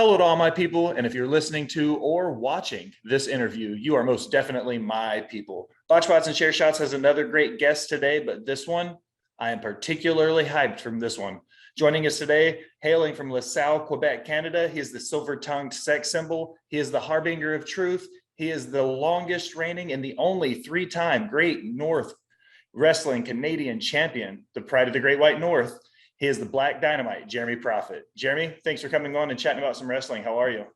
Hello to all my people, and if you're listening to or watching this interview, you are most definitely my people. Botched and Share Shots has another great guest today, but this one, I am particularly hyped from this one. Joining us today, hailing from LaSalle, Quebec, Canada, he is the silver-tongued sex symbol. He is the harbinger of truth. He is the longest reigning and the only three-time Great North Wrestling Canadian champion, the pride of the Great White North. He is the Black Dynamite, Jeremy Prophet. Jeremy, thanks for coming on and chatting about some wrestling. How are you?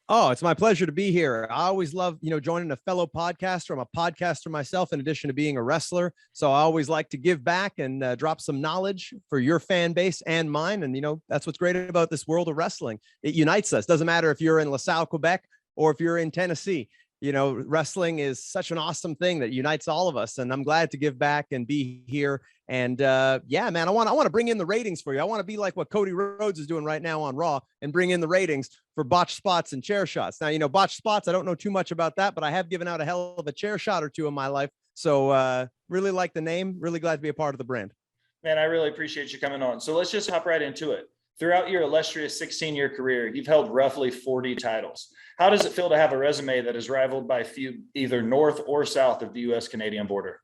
Oh, it's my pleasure to be here. I always love, joining a fellow podcaster. I'm a podcaster myself, in addition to being a wrestler. So I always like to give back and drop some knowledge for your fan base and mine. And, that's what's great about this world of wrestling. It unites us. Doesn't matter if you're in LaSalle, Quebec, or if you're in Tennessee. Wrestling is such an awesome thing that unites all of us. And I'm glad to give back and be here. And yeah, man, I want to bring in the ratings for you. I want to be like what Cody Rhodes is doing right now on Raw and bring in the ratings for Botched Spots and Chair Shots. Now, Botched Spots, I don't know too much about that, but I have given out a hell of a chair shot or two in my life. So really like the name, really glad to be a part of the brand. Man, I really appreciate you coming on. So let's just hop right into it. Throughout your illustrious 16-year career, you've held roughly 40 titles. How does it feel to have a resume that is rivaled by few either north or south of the U.S.-Canadian border?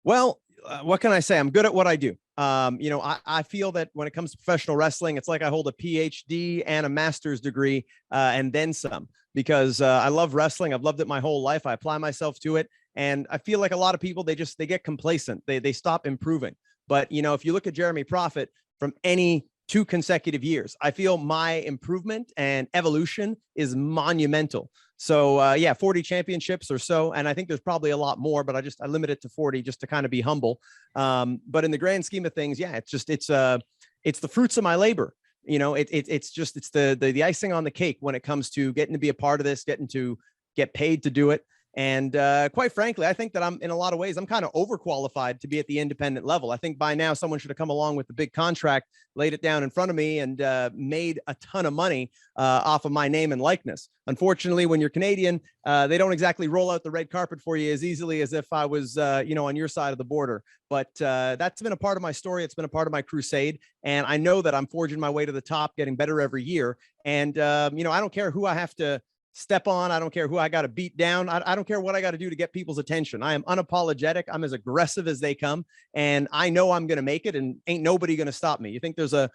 Well, what can I say? I'm good at what I do. I feel that when it comes to professional wrestling, it's like I hold a PhD and a master's degree and then some, because I love wrestling. I've loved it my whole life. I apply myself to it. And I feel like a lot of people, they get complacent. They stop improving. But, if you look at Jeremy Prophet from any 2 consecutive years, I feel my improvement and evolution is monumental. So yeah, 40 championships or so. And I think there's probably a lot more, but I limit it to 40 just to kind of be humble. But in the grand scheme of things, yeah, it's the fruits of my labor. It's the icing on the cake when it comes to getting to be a part of this, getting to get paid to do it. And quite frankly, I think that I'm in a lot of ways, I'm kind of overqualified to be at the independent level. I think by now someone should have come along with the big contract, laid it down in front of me, and made a ton of money off of my name and likeness. Unfortunately, when you're Canadian, they don't exactly roll out the red carpet for you as easily as if I was, on your side of the border. But that's been a part of my story. It's been a part of my crusade. And I know that I'm forging my way to the top, getting better every year. And, I don't care who I have to step on. I don't care who I got to beat down. I don't care what I got to do to get people's attention. I am unapologetic. I'm as aggressive as they come, and I know I'm going to make it, and ain't nobody going to stop me. You think there's a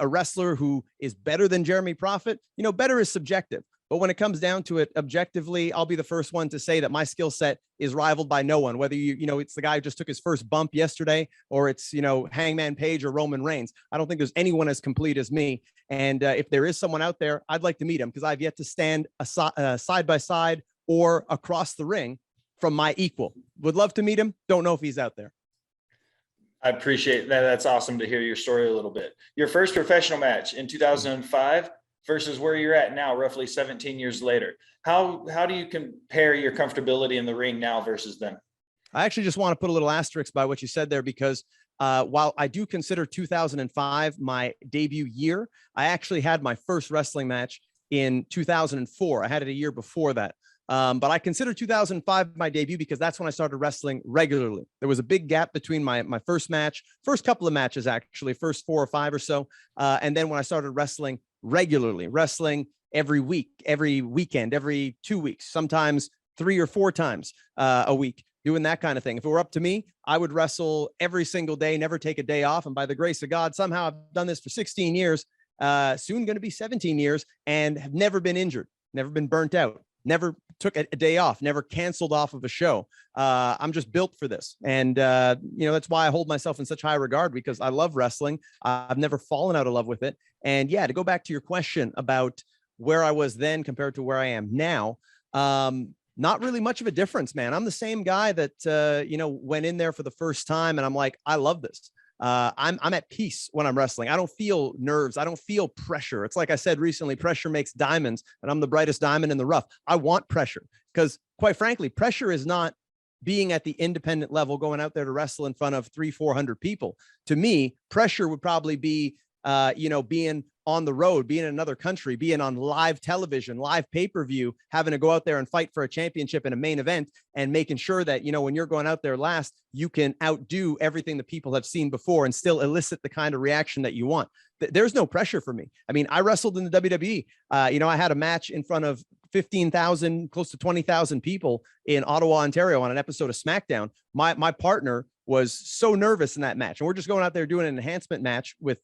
wrestler who is better than Jeremy Prophet? Better is subjective. But when it comes down to it, objectively, I'll be the first one to say that my skill set is rivaled by no one, whether it's the guy who just took his first bump yesterday, or it's, Hangman Page or Roman Reigns. I don't think there's anyone as complete as me. And if there is someone out there, I'd like to meet him, because I've yet to stand side by side or across the ring from my equal. Would love to meet him. Don't know if he's out there. I appreciate that. That's awesome to hear your story a little bit. Your first professional match in 2005 versus where you're at now, roughly 17 years later. How do you compare your comfortability in the ring now versus then? I actually just want to put a little asterisk by what you said there, because while I do consider 2005 my debut year, I actually had my first wrestling match in 2004. I had it a year before that. But I consider 2005 my debut because that's when I started wrestling regularly. There was a big gap between my first couple of matches, actually, first 4 or 5 or so. And then when I started wrestling regularly, wrestling every week, every weekend, every 2 weeks, sometimes 3 or 4 times a week, doing that kind of thing. If it were up to me, I would wrestle every single day, never take a day off. And by the grace of God, somehow I've done this for 16 years, soon going to be 17 years, and have never been injured, never been burnt out, never took a day off, never canceled off of a show. I'm just built for this. And, that's why I hold myself in such high regard, because I love wrestling. I've never fallen out of love with it. And yeah, to go back to your question about where I was then compared to where I am now, not really much of a difference, man. I'm the same guy that, went in there for the first time, and I'm like, I love this. I'm at peace when I'm wrestling. I don't feel nerves. I don't feel pressure. It's like I said recently, pressure makes diamonds, and I'm the brightest diamond in the rough. I want pressure, because quite frankly, pressure is not being at the independent level, going out there to wrestle in front of 300-400 people. To me, pressure would probably be, being on the road, being in another country, being on live television, live pay-per-view, having to go out there and fight for a championship in a main event, and making sure that, you know, when you're going out there last, you can outdo everything that people have seen before and still elicit the kind of reaction that you want. There's no pressure for me. I mean, I wrestled in the WWE. You know, I had a match in front of 15,000, close to 20,000 people in Ottawa, Ontario on an episode of SmackDown. My partner was so nervous in that match. And we're just going out there doing an enhancement match with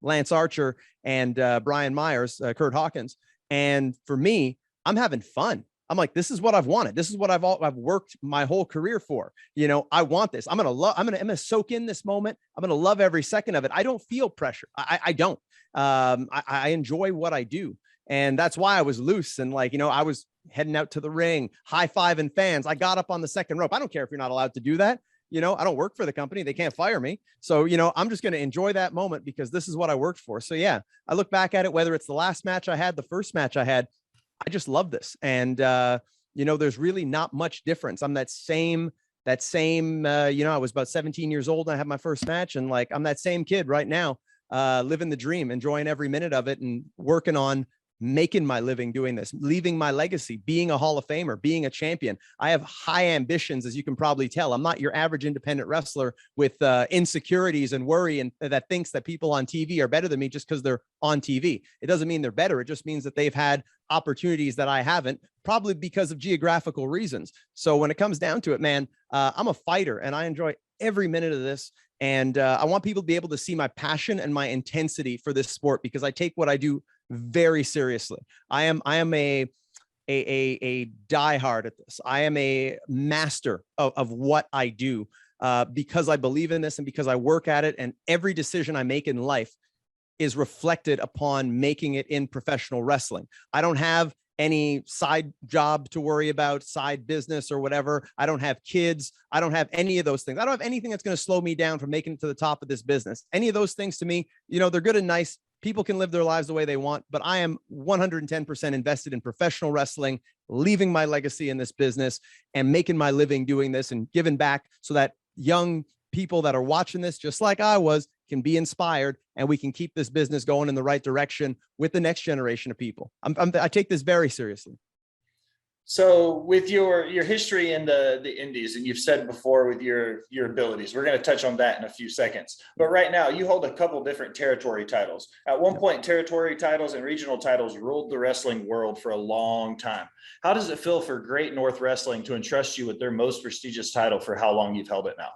Lance Archer and Brian Myers, Kurt Hawkins. And for me, I'm having fun. I'm like, this is what I've wanted. This is what I've worked my whole career for. You know, I want this. I'm going to soak in this moment. I'm going to love every second of it. I don't feel pressure. I don't. I enjoy what I do. And that's why I was loose. And like, you know, I was heading out to the ring, high-fiving fans. I got up on the second rope. I don't care if you're not allowed to do that. You know, I don't work for the company. They can't fire me. So, you know, I'm just going to enjoy that moment because this is what I worked for. So yeah, I look back at it, whether it's the last match I had, the first match I had, I just love this. And, you know, there's really not much difference. I'm that same, you know, I was about 17 years old and I had my first match, and like, I'm that same kid right now, living the dream, enjoying every minute of it and working on making my living doing this, leaving my legacy, being a Hall of Famer, being a champion. I have high ambitions, as you can probably tell. I'm not your average independent wrestler with insecurities and worry and that thinks that people on TV are better than me just because they're on TV. It doesn't mean they're better. It just means that they've had opportunities that I haven't, probably because of geographical reasons. So when it comes down to it, man, I'm a fighter and I enjoy every minute of this. And I want people to be able to see my passion and my intensity for this sport, because I take what I do very seriously. I am a diehard at this. I am a master of what I do because I believe in this and because I work at it. And every decision I make in life is reflected upon making it in professional wrestling. I don't have any side job to worry about, side business or whatever. I don't have kids. I don't have any of those things. I don't have anything that's going to slow me down from making it to the top of this business. Any of those things to me, you know, they're good and nice. People can live their lives the way they want, but I am 110% invested in professional wrestling, leaving my legacy in this business and making my living doing this and giving back so that young people that are watching this, just like I was, can be inspired and we can keep this business going in the right direction with the next generation of people. I take this very seriously. So with your history in the indies, and you've said before with your abilities, we're going to touch on that in a few seconds. But right now you hold a couple different territory titles. At one point, territory titles and regional titles ruled the wrestling world for a long time. How does it feel for Great North Wrestling to entrust you with their most prestigious title for how long you've held it now?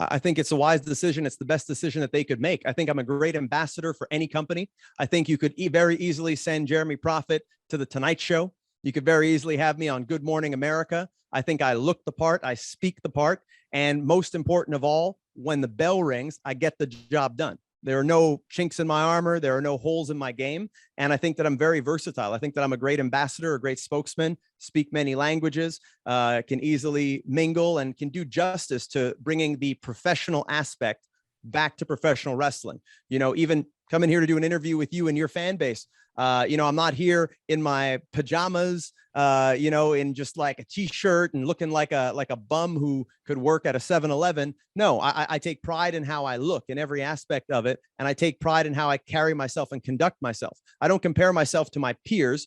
I think it's a wise decision. It's the best decision that they could make. I think I'm a great ambassador for any company. I think you could very easily send Jeremy Prophet to The Tonight Show. You could very easily have me on Good Morning America. I think I look the part, I speak the part, and most important of all, when the bell rings, I get the job done. There are no chinks in my armor. There are no holes in my game. And I think that I'm very versatile. I think that I'm a great ambassador, a great spokesman, speak many languages, can easily mingle and can do justice to bringing the professional aspect back to professional wrestling. You know, even coming here to do an interview with you and your fan base. You know, I'm not here in my pajamas, you know, in just like a t-shirt and looking like a bum who could work at a 7-Eleven. No, I take pride in how I look in every aspect of it. And I take pride in how I carry myself and conduct myself. I don't compare myself to my peers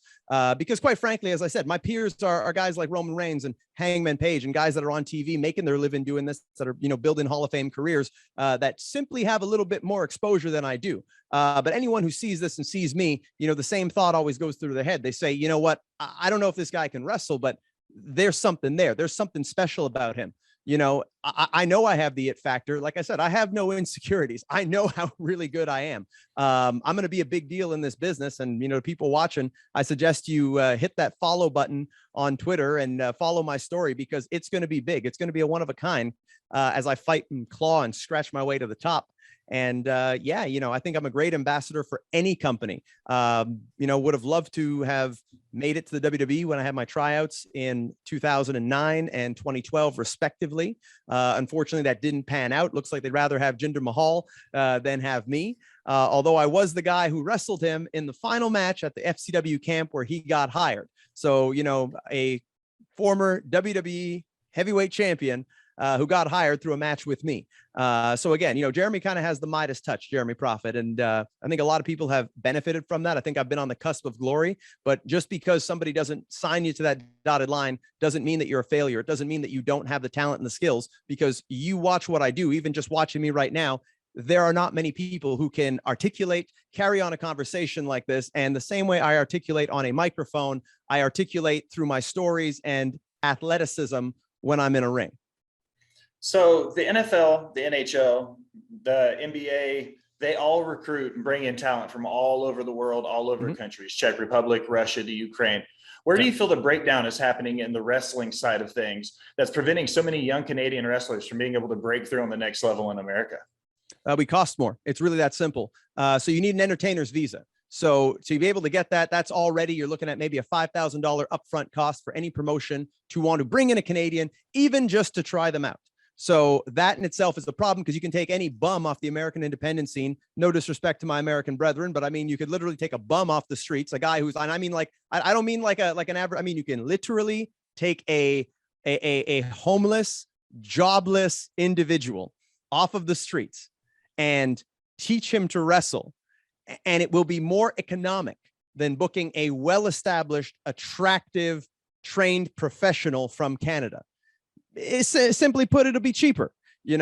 because quite frankly, as I said, my peers are guys like Roman Reigns and Hangman Page and guys that are on TV making their living doing this, that are, you know, building Hall of Fame careers that simply have a little bit more exposure than I do. But anyone who sees this and sees me, you know, the same thought always goes through their head. They say, you know what, I don't know if this guy can wrestle, but there's something there. There's something special about him. You know, I know I have the it factor. Like I said, I have no insecurities. I know how really good I am. I'm going to be a big deal in this business. And, you know, people watching, I suggest you hit that follow button on Twitter and follow my story, because it's going to be big. It's going to be a one of a kind as I fight and claw and scratch my way to the top. And yeah, you know, I think I'm a great ambassador for any company. You know, would have loved to have made it to the WWE when I had my tryouts in 2009 and 2012, respectively. Unfortunately, that didn't pan out. Looks like they'd rather have Jinder Mahal than have me. Although I was the guy who wrestled him in the final match at the FCW camp where he got hired. So, you know, a former WWE heavyweight champion who got hired through a match with me. So again, Jeremy kind of has the Midas touch, Jeremy Prophet. And I think a lot of people have benefited from that. I think I've been on the cusp of glory, but just because somebody doesn't sign you to that dotted line doesn't mean that you're a failure. It doesn't mean that you don't have the talent and the skills, because you watch what I do, even just watching me right now. There are not many people who can articulate, carry on a conversation like this. And the same way I articulate on a microphone, I articulate through my stories and athleticism when I'm in a ring. So the NFL, the NHL, the NBA, they all recruit and bring in talent from all over the world, all over countries, Czech Republic, Russia, the Ukraine. Where do you feel the breakdown is happening in the wrestling side of things that's preventing so many young Canadian wrestlers from being able to break through on the next level in America? We cost more. It's really that simple. So you need an entertainer's visa. So to be able to get that, that's already, you're looking at maybe a $5,000 upfront cost for any promotion to want to bring in a Canadian, even just to try them out. So that in itself is the problem, because you can take any bum off the American independent scene. No disrespect to my American brethren, but I mean, you could literally take a bum off the streets, a guy who's, and I mean, like, I don't mean like an average. I mean, you can literally take a homeless, jobless individual off of the streets and teach him to wrestle. And it will be more economic than booking a well-established, attractive, trained professional from Canada. It's, simply put, it'll be cheaper. A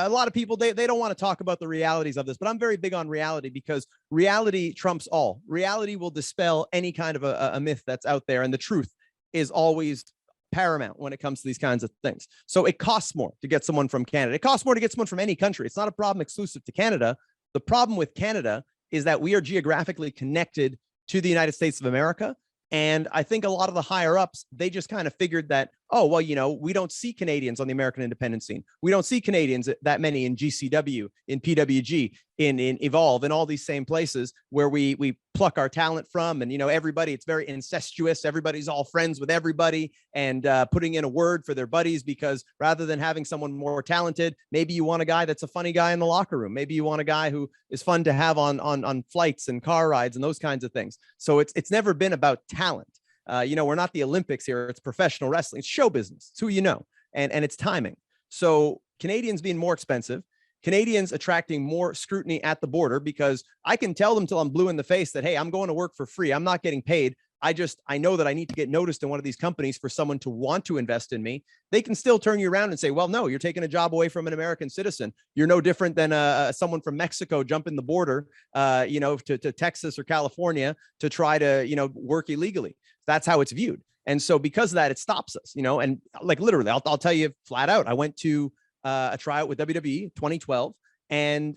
lot of people, they don't want to talk about the realities of this, but I'm very big on reality, because reality trumps all. Reality will dispel any kind of a myth that's out there. And the truth is always paramount when it comes to these kinds of things. So it costs more to get someone from Canada. It costs more to get someone from any country. It's not a problem exclusive to Canada. The problem with Canada is that we are geographically connected to the United States of America. And I think a lot of the higher ups, they just kind of figured that, oh, well, we don't see Canadians on the American independent scene. We don't see Canadians that many in GCW, in PWG, in Evolve, in all these same places where we pluck our talent from. And, everybody, it's very incestuous. Everybody's all friends with everybody, and putting in a word for their buddies, because rather than having someone more talented, maybe you want a guy that's a funny guy in the locker room. Maybe you want a guy who is fun to have on flights and car rides and those kinds of things. So it's never been about talent. We're not the Olympics here. It's professional wrestling. It's show business. It's who you know, and it's timing. So Canadians being more expensive, Canadians attracting more scrutiny at the border, because I can tell them till I'm blue in the face that, hey, I'm going to work for free. I'm not getting paid. I know that I need to get noticed in one of these companies for someone to want to invest in me. They can still turn you around and say, well, no, you're taking a job away from an American citizen. You're no different than someone from Mexico jumping the border, to Texas or California to try to, work illegally. That's how it's viewed. And so because of that, it stops us, and like literally, I'll tell you flat out, I went to a tryout with WWE 2012. And,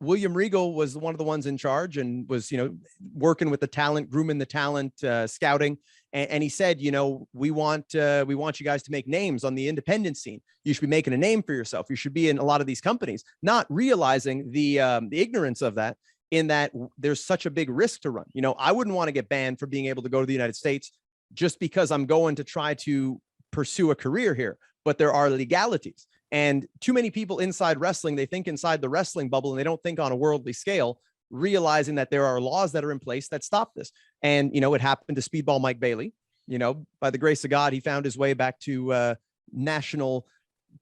William Regal was one of the ones in charge and was, working with the talent, grooming the talent, scouting. And he said, we want you guys to make names on the independent scene. You should be making a name for yourself. You should be in a lot of these companies, not realizing the ignorance of that, in that there's such a big risk to run. I wouldn't want to get banned for being able to go to the United States just because I'm going to try to pursue a career here. But there are legalities. And too many people inside wrestling, they think inside the wrestling bubble, and they don't think on a worldly scale, realizing that there are laws that are in place that stop this. And, it happened to Speedball Mike Bailey. By the grace of God, he found his way back to national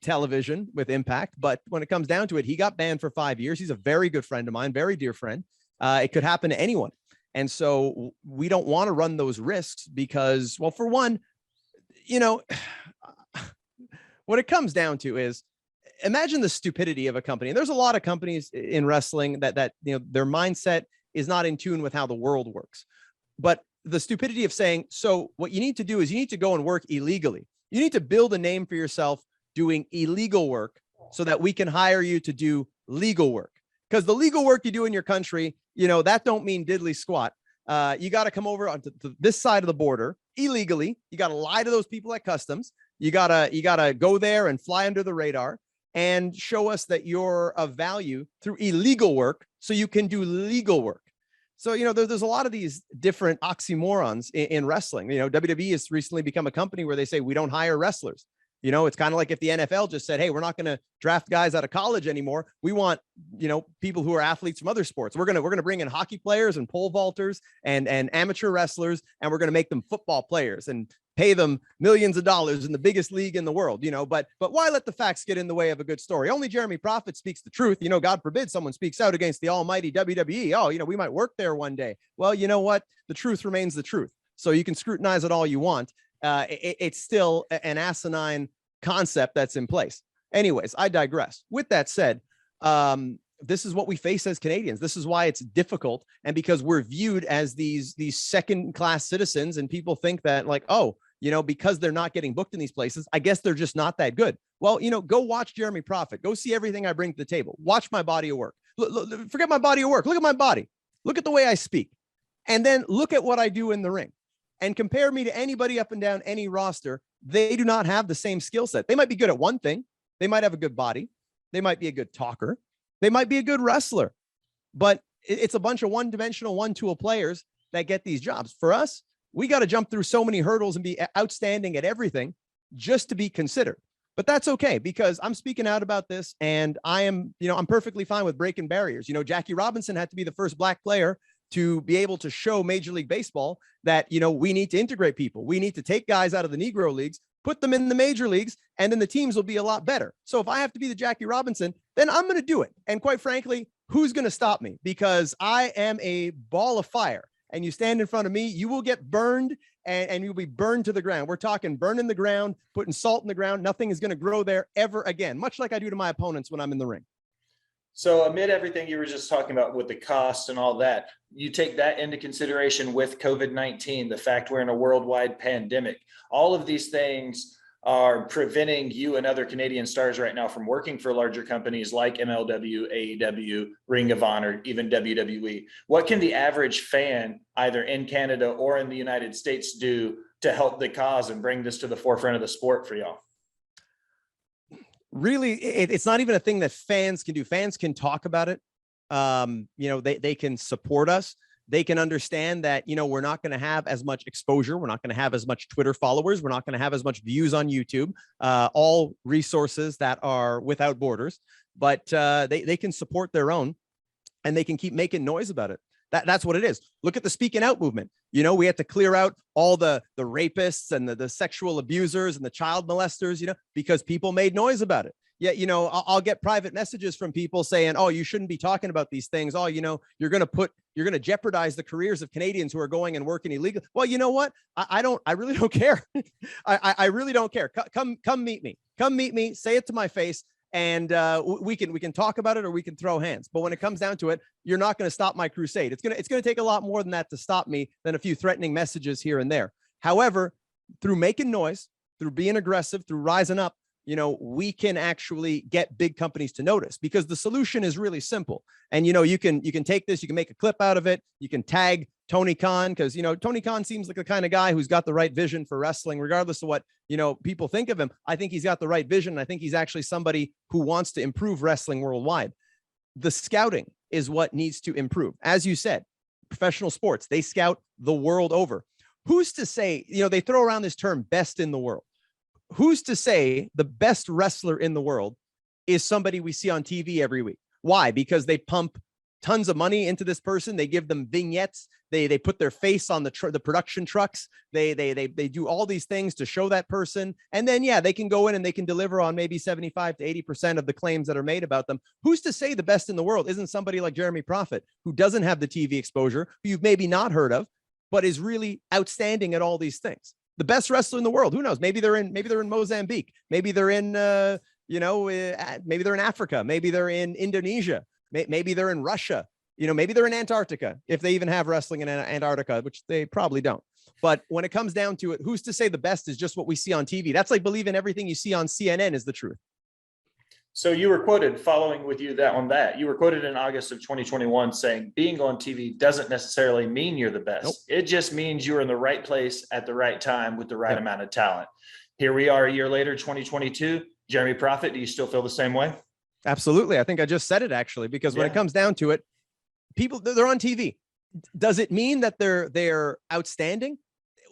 television with Impact. But when it comes down to it, he got banned for 5 years. He's a very good friend of mine, very dear friend. It could happen to anyone. And so we don't want to run those risks because, well, for one, what it comes down to is, imagine the stupidity of a company. And there's a lot of companies in wrestling that their mindset is not in tune with how the world works. But the stupidity of saying, so what you need to do is you need to go and work illegally. You need to build a name for yourself doing illegal work so that we can hire you to do legal work. Because the legal work you do in your country, that don't mean diddly squat. You got to come over onto this side of the border illegally. You got to lie to those people at customs. You gotta go there and fly under the radar and show us that you're of value through illegal work so you can do legal work. So, there's a lot of these different oxymorons in wrestling. WWE has recently become a company where they say we don't hire wrestlers. It's kind of like if the NFL just said, hey, we're not going to draft guys out of college anymore. We want, people who are athletes from other sports. We're going to bring in hockey players and pole vaulters and amateur wrestlers, and we're going to make them football players and pay them millions of dollars in the biggest league in the world, but why let the facts get in the way of a good story? Only Jeremy Prophet speaks the truth. God forbid someone speaks out against the almighty WWE. Oh, we might work there one day. Well, you know what? The truth remains the truth. So you can scrutinize it all you want. It's still an asinine concept that's in place. Anyways, I digress. With that said, this is what we face as Canadians. This is why it's difficult. And because we're viewed as these second-class citizens, and people think that like, oh, because they're not getting booked in these places, I guess they're just not that good. Well, go watch Jeremy Prophet. Go see everything I bring to the table. Watch my body of work. Forget my body of work. Look at my body. Look at the way I speak. And then look at what I do in the ring. And compare me to anybody up and down any roster. They do not have the same skill set. They might be good at one thing. They might have a good body. They might be a good talker. They might be a good wrestler, but it's a bunch of one-dimensional, one-tool players that get these jobs. For us, we got to jump through so many hurdles and be outstanding at everything just to be considered. But that's okay, because I'm speaking out about this, and I'm perfectly fine with breaking barriers. Jackie Robinson had to be the first Black player to be able to show Major League Baseball that, we need to integrate people. We need to take guys out of the Negro leagues, put them in the major leagues, and then the teams will be a lot better. So if I have to be the Jackie Robinson, then I'm going to do it. And quite frankly, who's going to stop me? Because I am a ball of fire, and you stand in front of me, you will get burned, and you'll be burned to the ground. We're talking burning the ground, putting salt in the ground. Nothing is going to grow there ever again, much like I do to my opponents when I'm in the ring. So amid everything you were just talking about with the cost and all that, you take that into consideration with COVID-19, the fact we're in a worldwide pandemic. All of these things are preventing you and other Canadian stars right now from working for larger companies like MLW, AEW, Ring of Honor, even WWE. What can the average fan, either in Canada or in the United States, do to help the cause and bring this to the forefront of the sport for y'all? Really, it's not even a thing that fans can do. Fans can talk about it. They can support us. They can understand that, we're not going to have as much exposure. We're not going to have as much Twitter followers. We're not going to have as much views on YouTube, all resources that are without borders, but they can support their own, and they can keep making noise about it. That's what it is. Look at the speaking out movement. We had to clear out all the rapists and the sexual abusers and the child molesters, because people made noise about it. Yeah, I'll get private messages from people saying, oh, you shouldn't be talking about these things. Oh, you're going to jeopardize the careers of Canadians who are going and working illegally. Well, you know what? I really don't care. I really don't care. Come meet me. Come meet me. Say it to my face. And we can talk about it, or we can throw hands. But when it comes down to it, you're not going to stop my crusade. It's going to take a lot more than that to stop me than a few threatening messages here and there. However, through making noise, through being aggressive, through rising up, we can actually get big companies to notice, because the solution is really simple. And, you can take this, you can make a clip out of it. You can tag Tony Khan, because, Tony Khan seems like the kind of guy who's got the right vision for wrestling, regardless of what, people think of him. I think he's got the right vision. I think he's actually somebody who wants to improve wrestling worldwide. The scouting is what needs to improve. As you said, professional sports, they scout the world over. Who's to say, they throw around this term best in the world. Who's to say the best wrestler in the world is somebody we see on TV every week? Why? Because they pump tons of money into this person. They give them vignettes. They put their face on the production trucks. They do all these things to show that person. And then, yeah, they can go in and they can deliver on maybe 75 to 80% of the claims that are made about them. Who's to say the best in the world isn't somebody like Jeremy Prophet, who doesn't have the TV exposure, who you've maybe not heard of, but is really outstanding at all these things? The best wrestler in the world. Who knows? Maybe they're in Mozambique. Maybe they're in, maybe they're in Africa. Maybe they're in Indonesia. Maybe they're in Russia. Maybe they're in Antarctica, if they even have wrestling in Antarctica, which they probably don't. But when it comes down to it, who's to say the best is just what we see on TV? That's like believing everything you see on CNN is the truth. So you were quoted, following with you that you were quoted in August of 2021 saying being on TV doesn't necessarily mean you're the best. Nope. It just means you're in the right place at the right time with the right amount of talent. Here we are a year later, 2022. Jeremy Prophet, do you still feel the same way? Absolutely. I think I just said it, actually, because when it comes down to it, people, they're on TV. Does it mean that they're outstanding?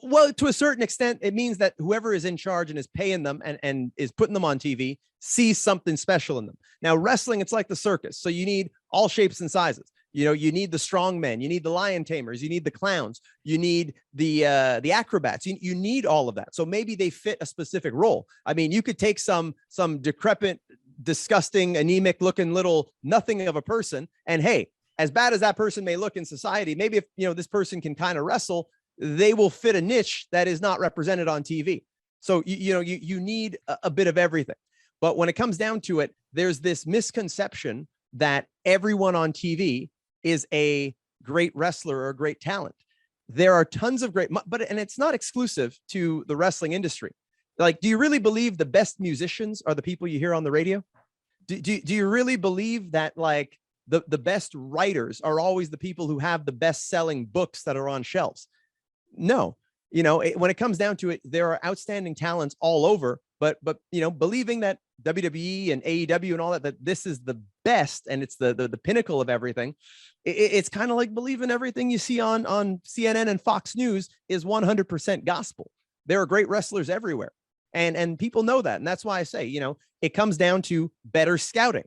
Well, to a certain extent, it means that whoever is in charge and is paying them and is putting them on TV sees something special in them. Now, wrestling, it's like the circus. So you need all shapes and sizes. You need the strong men, you need the lion tamers, you need the clowns, you need the acrobats, you need all of that. So maybe they fit a specific role. I mean, you could take some decrepit, disgusting, anemic looking little nothing of a person, and hey, as bad as that person may look in society, maybe if this person can kind of wrestle, they will fit a niche that is not represented on TV. So you need a bit of everything. But when it comes down to it, there's this misconception that everyone on TV is a great wrestler or a great talent. There are tons of great, and it's not exclusive to the wrestling industry. Like, do you really believe the best musicians are the people you hear on the radio? Do you really believe that like the best writers are always the people who have the best selling books that are on shelves? No. When it comes down to it, there are outstanding talents all over, but believing that WWE and AEW and all that this is the best and it's the pinnacle of everything, it's kind of like believing everything you see on CNN and Fox News is 100% gospel. There are great wrestlers everywhere, and people know that, and that's why I say it comes down to better scouting.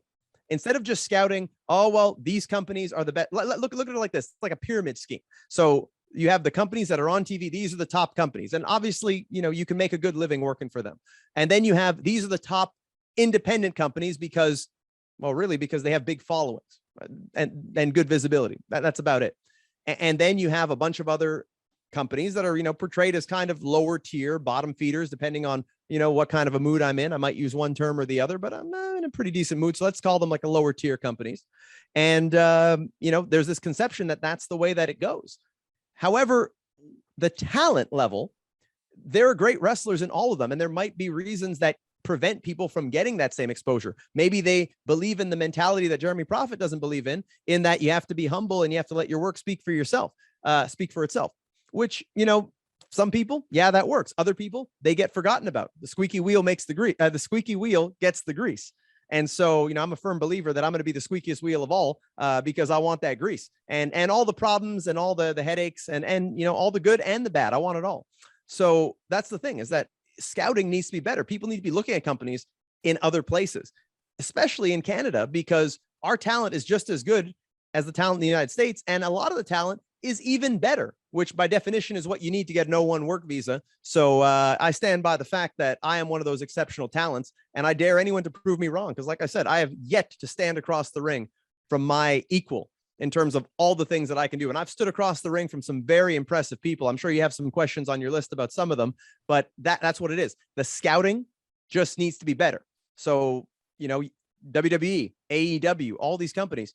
Instead of just scouting, oh well, these companies are the best. Look at it like this. It's like a pyramid scheme. So you have the companies that are on TV. These are the top companies. And obviously, you can make a good living working for them. And then you have, these are the top independent companies because they have big followings and good visibility. That's about it. And then you have a bunch of other companies that are, portrayed as kind of lower tier, bottom feeders, depending on, what kind of a mood I'm in. I might use one term or the other, but I'm in a pretty decent mood. So let's call them like a lower tier companies. And, there's this conception that that's the way that it goes. However, the talent level, there are great wrestlers in all of them. And there might be reasons that prevent people from getting that same exposure. Maybe they believe in the mentality that Jeremy Prophet doesn't believe in that you have to be humble and you have to let your work speak for itself, which, some people, yeah, that works. Other people, they get forgotten about. The squeaky wheel makes the grease. The squeaky wheel gets the grease. And so, I'm a firm believer that I'm going to be the squeakiest wheel of all because I want that grease and all the problems and all the headaches and all the good and the bad. I want it all. So that's the thing, is that scouting needs to be better. People need to be looking at companies in other places, especially in Canada, because our talent is just as good as the talent in the United States. And a lot of the talent is even better, which by definition is what you need to get an O1 work visa. So I stand by the fact that I am one of those exceptional talents, and I dare anyone to prove me wrong. Because like I said, I have yet to stand across the ring from my equal in terms of all the things that I can do. And I've stood across the ring from some very impressive people. I'm sure you have some questions on your list about some of them, but that's what it is. The scouting just needs to be better. So, WWE, AEW, all these companies,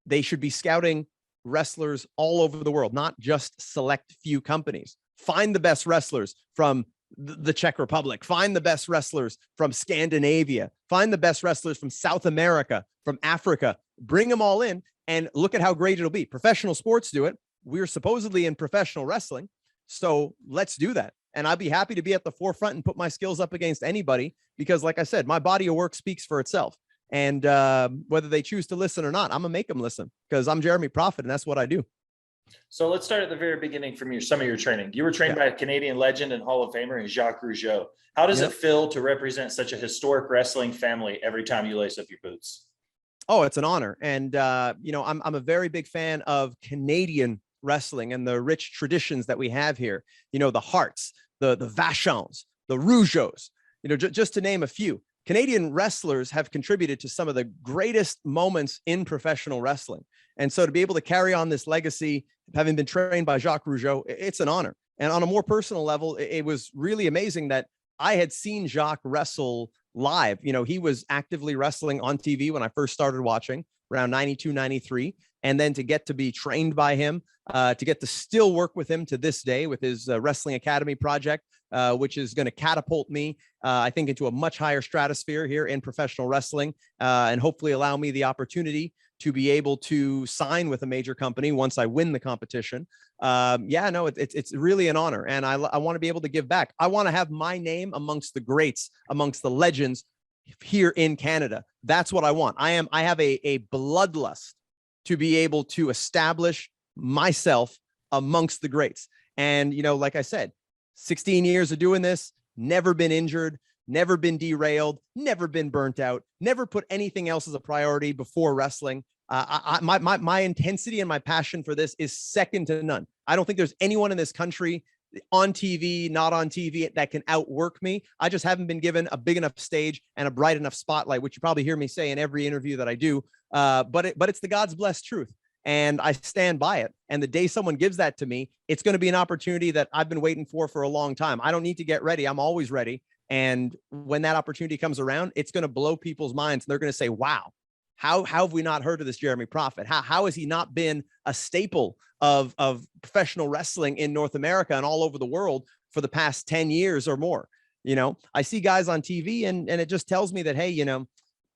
they should be scouting wrestlers all over the world, not just select few companies. Find the best wrestlers from the Czech Republic, find the best wrestlers from Scandinavia, find the best wrestlers from South America, from Africa, bring them all in and look at how great it'll be. Professional sports do it. We're supposedly in professional wrestling. So let's do that. And I'd be happy to be at the forefront and put my skills up against anybody, because like I said, my body of work speaks for itself. And whether they choose to listen or not, I'm gonna make them listen, because I'm Jeremy Prophet and that's what I do. So let's start at the very beginning from some of your training. You were trained by a Canadian legend and Hall of Famer in Jacques Rougeau. How does it feel to represent such a historic wrestling family every time you lace up your boots? Oh, it's an honor. And, I'm a very big fan of Canadian wrestling and the rich traditions that we have here. The Harts, the Vachons, the Rougeaus, just to name a few. Canadian wrestlers have contributed to some of the greatest moments in professional wrestling. And so to be able to carry on this legacy, having been trained by Jacques Rougeau, it's an honor. And on a more personal level, it was really amazing that I had seen Jacques wrestle live. He was actively wrestling on TV when I first started watching around 92, 93. And then to get to be trained by him, to get to still work with him to this day with his Wrestling Academy project, which is going to catapult me, I think, into a much higher stratosphere here in professional wrestling, and hopefully allow me the opportunity to be able to sign with a major company once I win the competition. It's really an honor. And I want to be able to give back. I want to have my name amongst the greats, amongst the legends here in Canada. That's what I want. I have a bloodlust to be able to establish myself amongst the greats. And, like I said, 16 years of doing this, never been injured, never been derailed, never been burnt out, never put anything else as a priority before wrestling. My intensity and my passion for this is second to none. I don't think there's anyone in this country on TV, not on TV, that can outwork me. I just haven't been given a big enough stage and a bright enough spotlight, which you probably hear me say in every interview that I do. But it's the God's blessed truth. And I stand by it. And the day someone gives that to me, it's going to be an opportunity that I've been waiting for a long time. I don't need to get ready. I'm always ready. And when that opportunity comes around, it's going to blow people's minds. And they're going to say, wow, how have we not heard of this Jeremy Prophet? How has he not been a staple of professional wrestling in North America and all over the world for the past 10 years or more? I see guys on TV and it just tells me that, hey,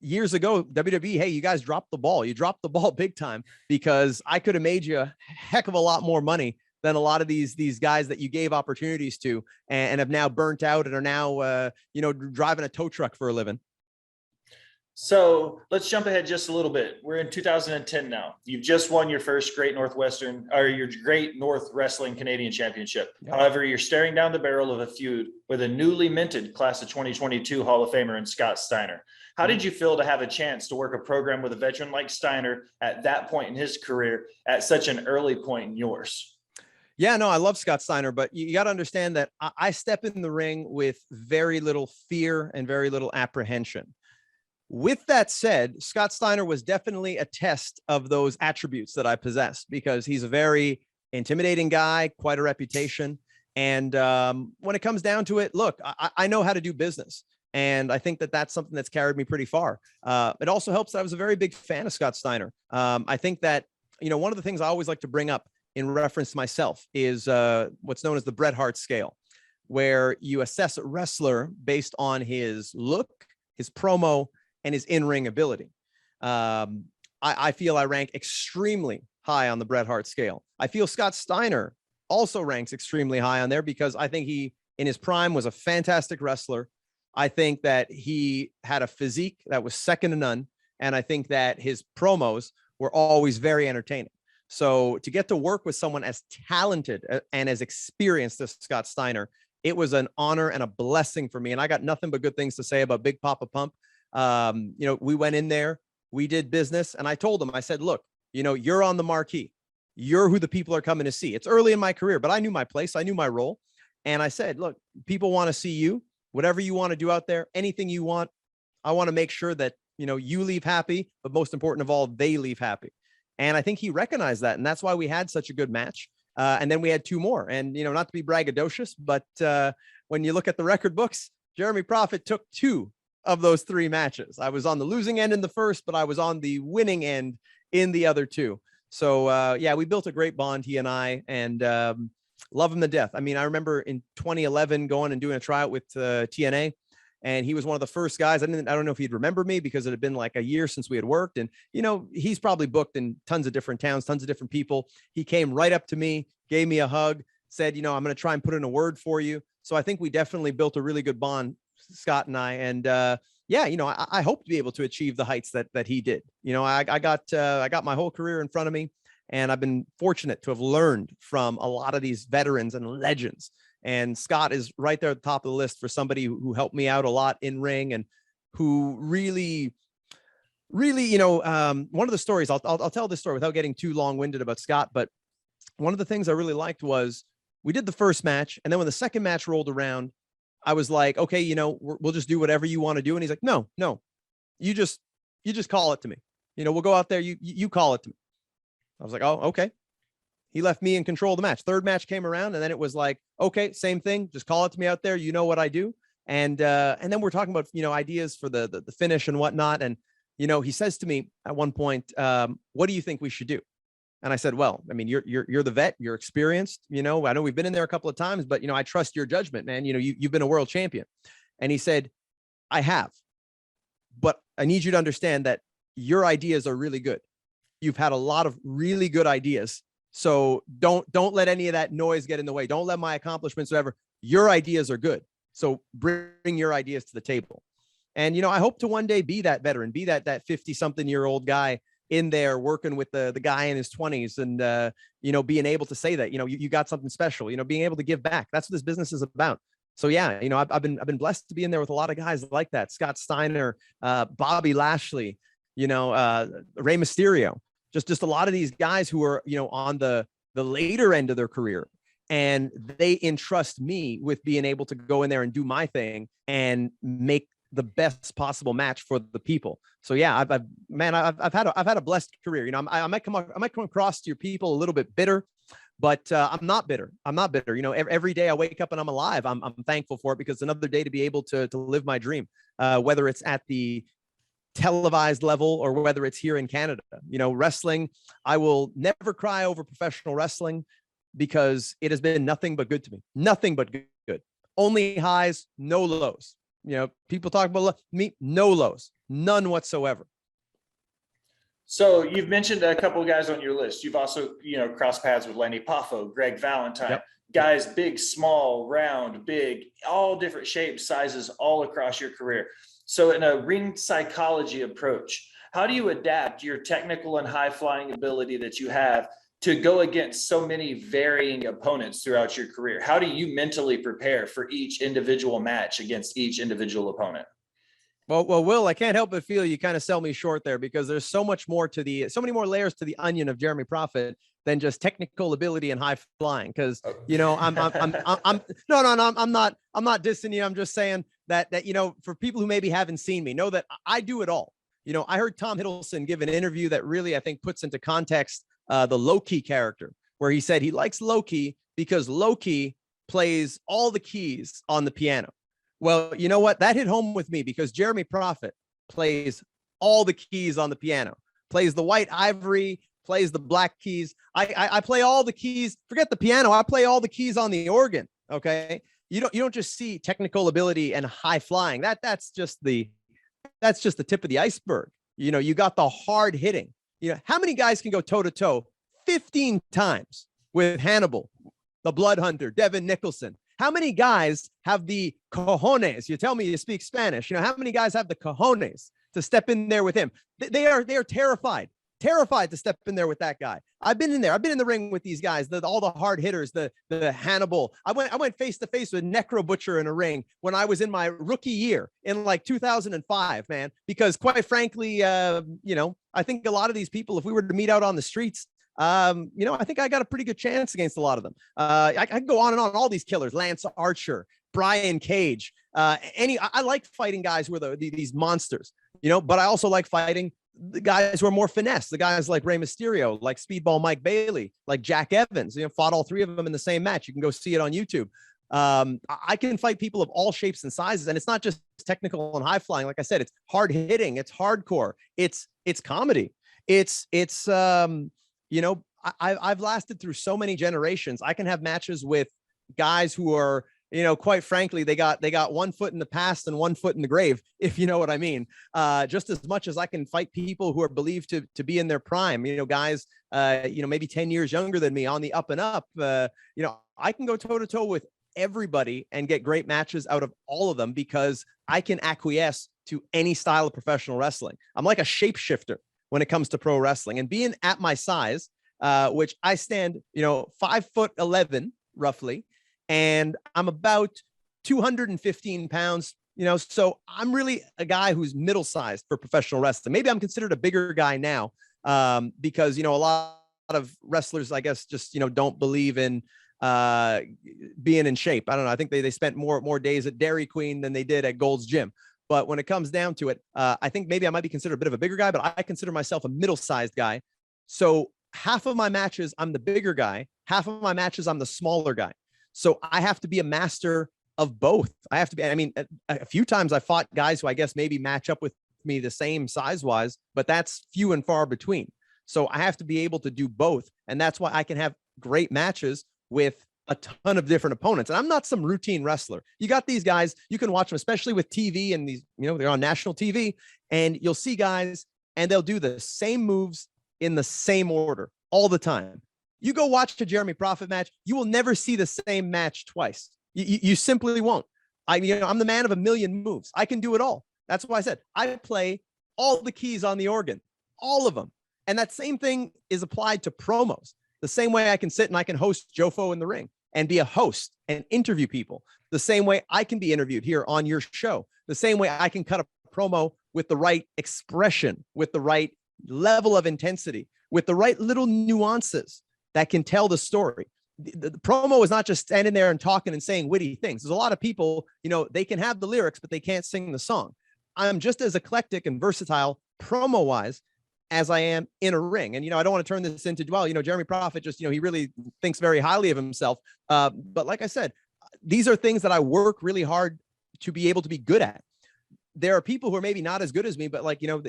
years ago, WWE, hey, you guys dropped the ball. You dropped the ball big time, because I could have made you a heck of a lot more money than a lot of these guys that you gave opportunities to and have now burnt out and are now, driving a tow truck for a living. So let's jump ahead just a little bit. We're in 2010 now. You've just won your first Great North Wrestling Canadian Championship. Yep. However, you're staring down the barrel of a feud with a newly minted class of 2022 Hall of Famer in Scott Steiner. How did you feel to have a chance to work a program with a veteran like Steiner at that point in his career, at such an early point in yours? Yeah, no, I love Scott Steiner, but you got to understand that I step in the ring with very little fear and very little apprehension. With that said, Scott Steiner was definitely a test of those attributes that I possess, because he's a very intimidating guy, quite a reputation. And when it comes down to it, look, I know how to do business. And I think that that's something that's carried me pretty far. It also helps that I was a very big fan of Scott Steiner. I think that, one of the things I always like to bring up in reference to myself is what's known as the Bret Hart scale, where you assess a wrestler based on his look, his promo, and his in-ring ability. I feel I rank extremely high on the Bret Hart scale. I feel Scott Steiner also ranks extremely high on there, because I think he, in his prime, was a fantastic wrestler. I think that he had a physique that was second to none. And I think that his promos were always very entertaining. So to get to work with someone as talented and as experienced as Scott Steiner, it was an honor and a blessing for me. And I got nothing but good things to say about Big Papa Pump. We went in there, we did business, and I told him, I said, look, you're on the marquee. You're who the people are coming to see. It's early in my career, but I knew my place. I knew my role. And I said, look, people want to see you, whatever you want to do out there, anything you want. I want to make sure that, you leave happy, but most important of all, they leave happy. And I think he recognized that. And that's why we had such a good match. And then we had two more, and, not to be braggadocious, but when you look at the record books, Jeremy Prophet took two of those three matches. I was on the losing end in the first, but I was on the winning end in the other two. So we built a great bond, he and I, and love him to death. I mean, I remember in 2011 going and doing a tryout with TNA, and he was one of the first guys. I don't know if he'd remember me, because it had been like a year since we had worked. And, he's probably booked in tons of different towns, tons of different people. He came right up to me, gave me a hug, said, I'm going to try and put in a word for you. So I think we definitely built a really good bond, Scott and I. And I hope to be able to achieve the heights that he did. I got my whole career in front of me, and I've been fortunate to have learned from a lot of these veterans and legends. And Scott is right there at the top of the list for somebody who helped me out a lot in ring, and who really, one of the stories, I'll tell this story without getting too long-winded about Scott, but one of the things I really liked was we did the first match, and then when the second match rolled around, I was like, okay, we'll just do whatever you want to do. And he's like, no, you just call it to me. We'll go out there. You call it to me. I was like, oh, okay. He left me in control of the match. Third match came around, and then it was like, okay, same thing. Just call it to me out there. You know what I do. And then we're talking about, ideas for the finish and whatnot. And, he says to me at one point, what do you think we should do? And I said, well, I mean, you're the vet, you're experienced, I know we've been in there a couple of times, but, I trust your judgment, man. You've been a world champion. And he said, I have, but I need you to understand that your ideas are really good. You've had a lot of really good ideas. So don't let any of that noise get in the way. Don't let my accomplishments, whatever. Your ideas are good. So bring your ideas to the table. And, I hope to one day be that veteran, be that 50-something-year-old guy in there working with the guy in his 20s, and, being able to say that, you got something special, being able to give back. That's what this business is about. So I've been blessed to be in there with a lot of guys like that. Scott Steiner, Bobby Lashley, Rey Mysterio, just a lot of these guys who are, on the later end of their career. And they entrust me with being able to go in there and do my thing and make the best possible match for the people. So yeah, I've had a blessed career. I might come across to your people a little bit bitter, but I'm not bitter. Every day I wake up and I'm alive. I'm thankful for it, because it's another day to be able to live my dream, whether it's at the televised level or whether it's here in Canada. Wrestling, I will never cry over professional wrestling, because it has been nothing but good to me. Nothing but good. Only highs, no lows. People talk about me, no lows, none whatsoever. So you've mentioned a couple of guys on your list. You've also, crossed paths with Lenny Poffo, Greg Valentine, Yep. Guys, big, small, round, big, all different shapes, sizes, all across your career. So in a ring psychology approach, how do you adapt your technical and high flying ability that you have to go against so many varying opponents throughout your career? How do you mentally prepare for each individual match against each individual opponent? Well, Will, I can't help but feel you kind of sell me short there, because there's so many more layers to the onion of Jeremy Prophet than just technical ability and high flying. Because I'm not dissing you. I'm just saying that for people who maybe haven't seen me, know that I do it all. I heard Tom Hiddleston give an interview that really, I think, puts into context the Loki character, where he said he likes Loki because Loki plays all the keys on the piano. Well, you know what? That hit home with me, because Jeremy Prophet plays all the keys on the piano, plays the white ivory, plays the black keys. I play all the keys. Forget the piano. I play all the keys on the organ. Okay. You don't just see technical ability and high flying. That's just the tip of the iceberg. You got the hard hitting. How many guys can go toe to toe 15 times with Hannibal, the Blood Hunter, Devin Nicholson? How many guys have the cojones? You tell me you speak Spanish. How many guys have the cojones to step in there with him? They are terrified to step in there with that guy. I've been in there. I've been in the ring with these guys, all the hard hitters, the Hannibal. I went face to face with Necro Butcher in a ring when I was in my rookie year in like 2005, man, because quite frankly, I think a lot of these people, if we were to meet out on the streets, I think I got a pretty good chance against a lot of them. I can go on and on, all these killers, Lance Archer, Brian Cage, I like fighting guys who are these monsters, but I also like fighting the guys who are more finesse, the guys like Rey Mysterio, like Speedball Mike Bailey, like Jack Evans, fought all three of them in the same match. You can go see it on YouTube. I can fight people of all shapes and sizes, and it's not just technical and high flying. Like I said, it's hard hitting, it's hardcore, it's comedy. I've lasted through so many generations. I can have matches with guys who are, quite frankly, they got 1 foot in the past and 1 foot in the grave, if you know what I mean. Just as much as I can fight people who are believed to be in their prime, guys, maybe 10 years younger than me on the up and up. I can go toe to toe with everybody and get great matches out of all of them, because I can acquiesce to any style of professional wrestling. I'm like a shapeshifter when it comes to pro wrestling, and being at my size, which I stand, 5'11" roughly, and I'm about 215 pounds, so I'm really a guy who's middle sized for professional wrestling. Maybe I'm considered a bigger guy now, because, a lot of wrestlers, I guess, just, don't believe in being in shape. I don't know. I think they spent more days at Dairy Queen than they did at Gold's Gym. But when it comes down to it, I think maybe I might be considered a bit of a bigger guy, but I consider myself a middle-sized guy. So half of my matches, I'm the bigger guy. Half of my matches, I'm the smaller guy. So I have to be a master of both. A few times I fought guys who I guess maybe match up with me the same size-wise, but that's few and far between. So I have to be able to do both. And that's why I can have great matches with a ton of different opponents. And I'm not some routine wrestler. You got these guys, you can watch them, especially with TV, and these, they're on national TV, and you'll see guys and they'll do the same moves in the same order all the time. You go watch a Jeremy Prophet match, you will never see the same match twice. You simply won't. I'm the man of a million moves. I can do it all. That's why I said I play all the keys on the organ, all of them. And that same thing is applied to promos. The same way I can sit and I can host Jofo in the ring and be a host and interview people. The same way I can be interviewed here on your show. The same way I can cut a promo with the right expression, with the right level of intensity, with the right little nuances that can tell the story. The promo is not just standing there and talking and saying witty things. There's a lot of people, they can have the lyrics, but they can't sing the song. I'm just as eclectic and versatile promo wise as I am in a ring. And, I don't want to turn this into, well, Jeremy Prophet just, he really thinks very highly of himself. But like I said, these are things that I work really hard to be able to be good at. There are people who are maybe not as good as me, but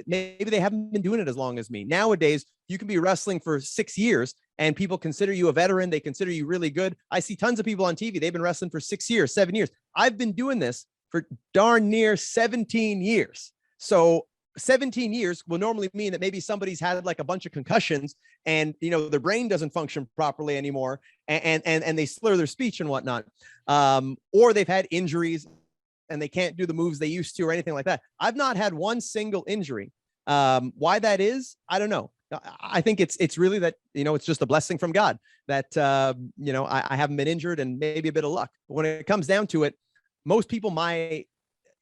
maybe they haven't been doing it as long as me. Nowadays, you can be wrestling for 6 years and people consider you a veteran. They consider you really good. I see tons of people on TV. They've been wrestling for 6 years, 7 years. I've been doing this for darn near 17 years. So 17 years will normally mean that maybe somebody's had like a bunch of concussions and, their brain doesn't function properly anymore and they slur their speech and whatnot. Or they've had injuries and they can't do the moves they used to or anything like that. I've not had one single injury. Why that is, I don't know. I think it's really that, it's just a blessing from God that, I haven't been injured and maybe a bit of luck. But when it comes down to it, most people my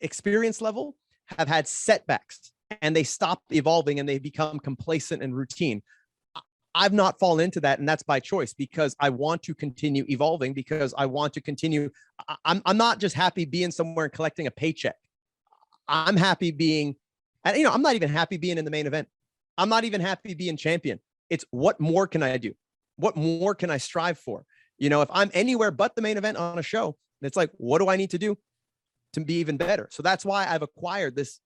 experience level have had setbacks and they stop evolving and they become complacent and routine. I've not fallen into that, and that's by choice because I want to continue evolving, because I want to continue. I'm not just happy being somewhere and collecting a paycheck. I'm happy being, and I'm not even happy being in the main event. I'm not even happy being champion. It's what more can I do? What more can I strive for? If I'm anywhere but the main event on a show, it's like, what do I need to do to be even better? So that's why I've acquired this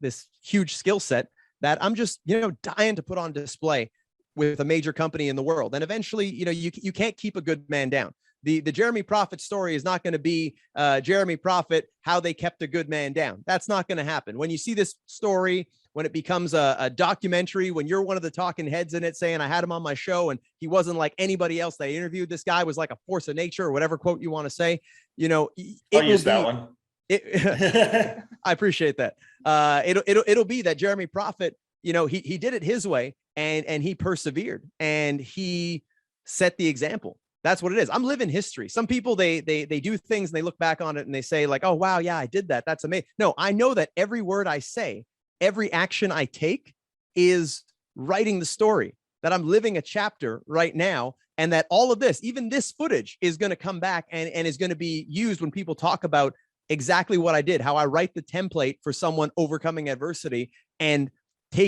huge skill set that I'm just, dying to put on display with a major company in the world. And eventually, you can't keep a good man down. The Jeremy Prophet story is not going to be Jeremy Prophet, how they kept a good man down. That's not going to happen. When you see this story, when it becomes a documentary, when you're one of the talking heads in it saying, I had him on my show and he wasn't like anybody else that I interviewed. This guy was like a force of nature, or whatever quote you want to say, I'll use that one. I appreciate that. It'll be that Jeremy Prophet, he did it his way and he persevered and he set the example. That's what it is. I'm living history. Some people, they do things and they look back on it and they say like, oh, wow, yeah, I did that. That's amazing. No, I know that every word I say, every action I take is writing the story, that I'm living a chapter right now. And that all of this, even this footage, is going to come back and is going to be used when people talk about exactly what I did, how I write the template for someone overcoming adversity and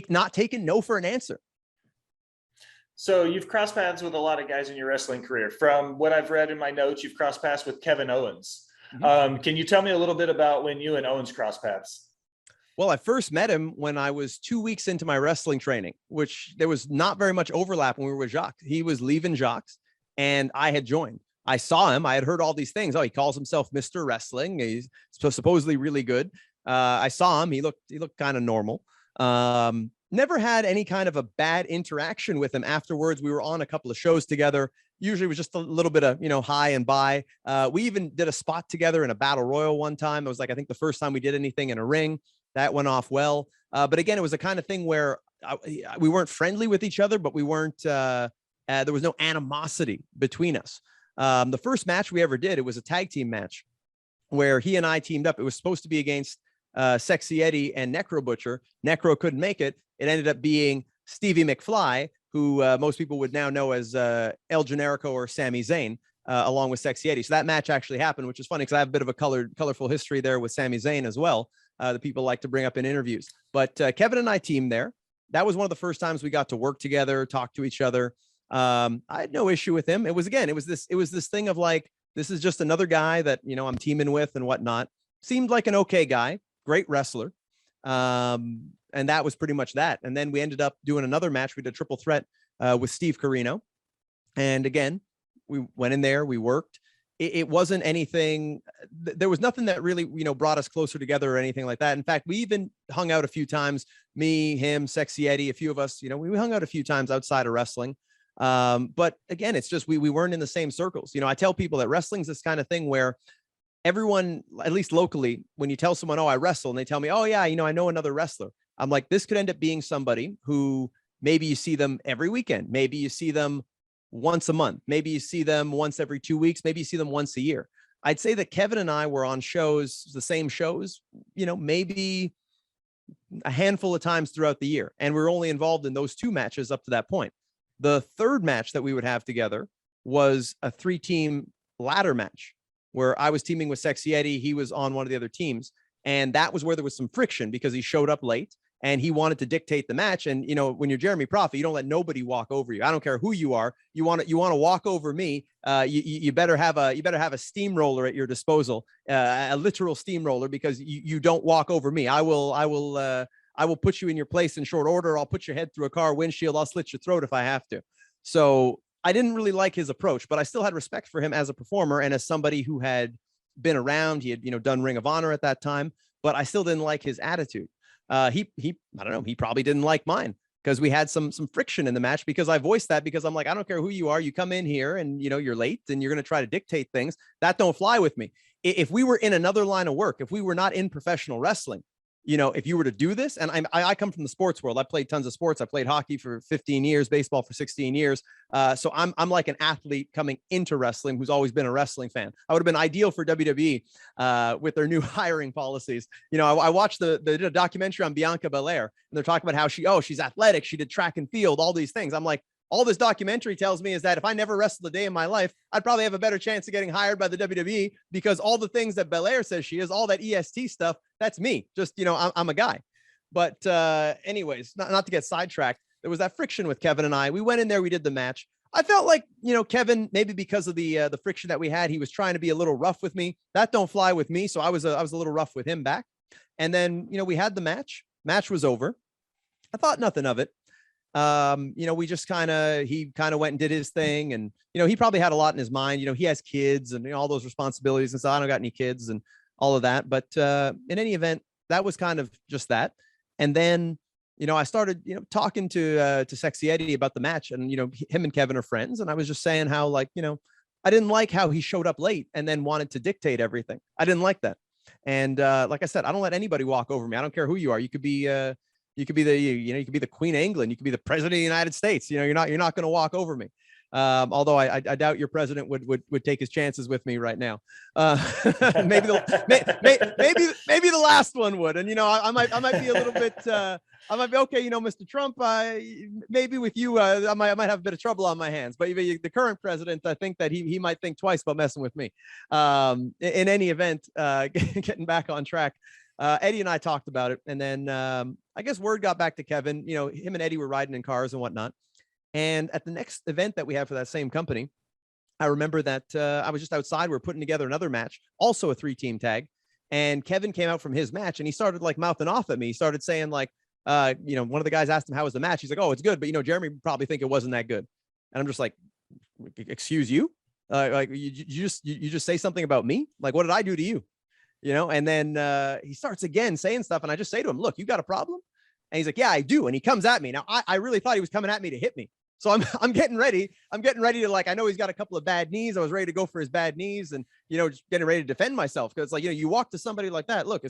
not taking no for an answer. So you've crossed paths with a lot of guys in your wrestling career. From what I've read in my notes, you've crossed paths with Kevin Owens. Mm-hmm. Can you tell me a little bit about when you and Owens crossed paths? Well, I first met him when I was 2 weeks into my wrestling training, which there was not very much overlap when we were with Jacques. He was leaving Jacques and I had joined. I saw him. I had heard all these things. Oh, he calls himself Mr. Wrestling. He's supposedly really good. I saw him. He looked kind of normal. Never had any kind of a bad interaction with him afterwards. We were on a couple of shows together. Usually it was just a little bit of, hi and bye. We even did a spot together in a battle royal one time. It was like, I think the first time we did anything in a ring. That went off well. But again, it was a kind of thing where we weren't friendly with each other, but we weren't, there was no animosity between us. The first match we ever did, it was a tag team match where he and I teamed up. It was supposed to be against Sexy Eddie and Necro Butcher. Necro couldn't make it. It ended up being Stevie McFly, who most people would now know as El Generico or Sami Zayn, along with Sexy Eddie. So that match actually happened, which is funny because I have a bit of a colorful history there with Sami Zayn as well. That people like to bring up in interviews. But Kevin and I teamed there. That was one of the first times we got to work together, talk to each other. I had no issue with him. It was this thing of like, this is just another guy that, I'm teaming with and whatnot. Seemed like an okay guy, great wrestler. And that was pretty much that. And then we ended up doing another match. We did a triple threat with Steve Carino. And again, we went in there, we worked. It wasn't anything, there was nothing that really, brought us closer together or anything like that. In fact, we even hung out a few times, me, him, Sexy Eddie, a few of us, we hung out a few times outside of wrestling. But again, it's just, we weren't in the same circles. I tell people that wrestling's this kind of thing where everyone, at least locally, when you tell someone, oh, I wrestle, and they tell me, oh yeah, I know another wrestler. I'm like, this could end up being somebody who maybe you see them every weekend. Maybe you see them once a month. Maybe you see them once every 2 weeks. Maybe you see them once a year. I'd say that Kevin and I were on shows, the same shows, maybe a handful of times throughout the year. And we were only involved in those 2 matches up to that point. The third match that we would have together was a 3-team ladder match where I was teaming with Sexy Eddie. He was on one of the other teams. And that was where there was some friction because he showed up late and he wanted to dictate the match. And, when you're Jeremy Prophet, you don't let nobody walk over you. I don't care who you are. You want to walk over me. You better have a steamroller at your disposal, a literal steamroller, because you don't walk over me. I will put you in your place in short order. I'll put your head through a car windshield. I'll slit your throat if I have to. So I didn't really like his approach, but I still had respect for him as a performer and as somebody who had been around. He had, done Ring of Honor at that time, but I still didn't like his attitude. I don't know. He probably didn't like mine because we had some friction in the match because I voiced that because I'm like, I don't care who you are. You come in here and, you're late and you're going to try to dictate things that don't fly with me. If we were in another line of work, if we were not in professional wrestling, if you were to do this, and I come from the sports world, I played tons of sports. I played hockey for 15 years, baseball for 16 years. So I'm like an athlete coming into wrestling who's always been a wrestling fan. I would have been ideal for WWE with their new hiring policies. I watched they did a documentary on Bianca Belair, and they're talking about how she's athletic. She did track and field, all these things. I'm like, all this documentary tells me is that if I never wrestled a day in my life, I'd probably have a better chance of getting hired by the WWE because all the things that Belair says she is, all that EST stuff, that's me. Just, I'm a guy. But anyways, not to get sidetracked, there was that friction with Kevin and I. We went in there, we did the match. I felt like, Kevin, maybe because of the friction that we had, he was trying to be a little rough with me. That don't fly with me. So I was a little rough with him back. And then, we had the match. Match was over. I thought nothing of it. We just he kind of went and did his thing. And, he probably had a lot in his mind. He has kids and all those responsibilities. And so I don't got any kids and all of that. But in any event, that was kind of just that. And then, I started, talking to Sexy Eddie about the match, and, him and Kevin are friends. And I was just saying how, like, I didn't like how he showed up late and then wanted to dictate everything. I didn't like that. And like I said, I don't let anybody walk over me. I don't care who you are. You could be the Queen of England. You could be the president of the United States. You're not going to walk over me. Although I doubt your president would take his chances with me right now. Maybe the last one would. And, I might be a little bit, I might be okay. Mr. Trump, maybe with you, I might have a bit of trouble on my hands, but the current president, I think that he might think twice about messing with me. In any event, getting back on track, Eddie and I talked about it. And then, I guess word got back to Kevin, him and Eddie were riding in cars and whatnot. And at the next event that we have for that same company, I remember that I was just outside. We were putting together another match, also a 3-team tag. And Kevin came out from his match and he started like mouthing off at me. He started saying like, one of the guys asked him, how was the match? He's like, oh, it's good. But, Jeremy would probably think it wasn't that good. And I'm just like, excuse you? Like you just say something about me? Like, what did I do to you? And then he starts again saying stuff. And I just say to him, look, you got a problem? And he's like, yeah, I do. And he comes at me. Now, I really thought he was coming at me to hit me. So I'm getting ready. I'm getting ready to, like, I know he's got a couple of bad knees. I was ready to go for his bad knees and, just getting ready to defend myself. Cause like, you walk to somebody like that, look,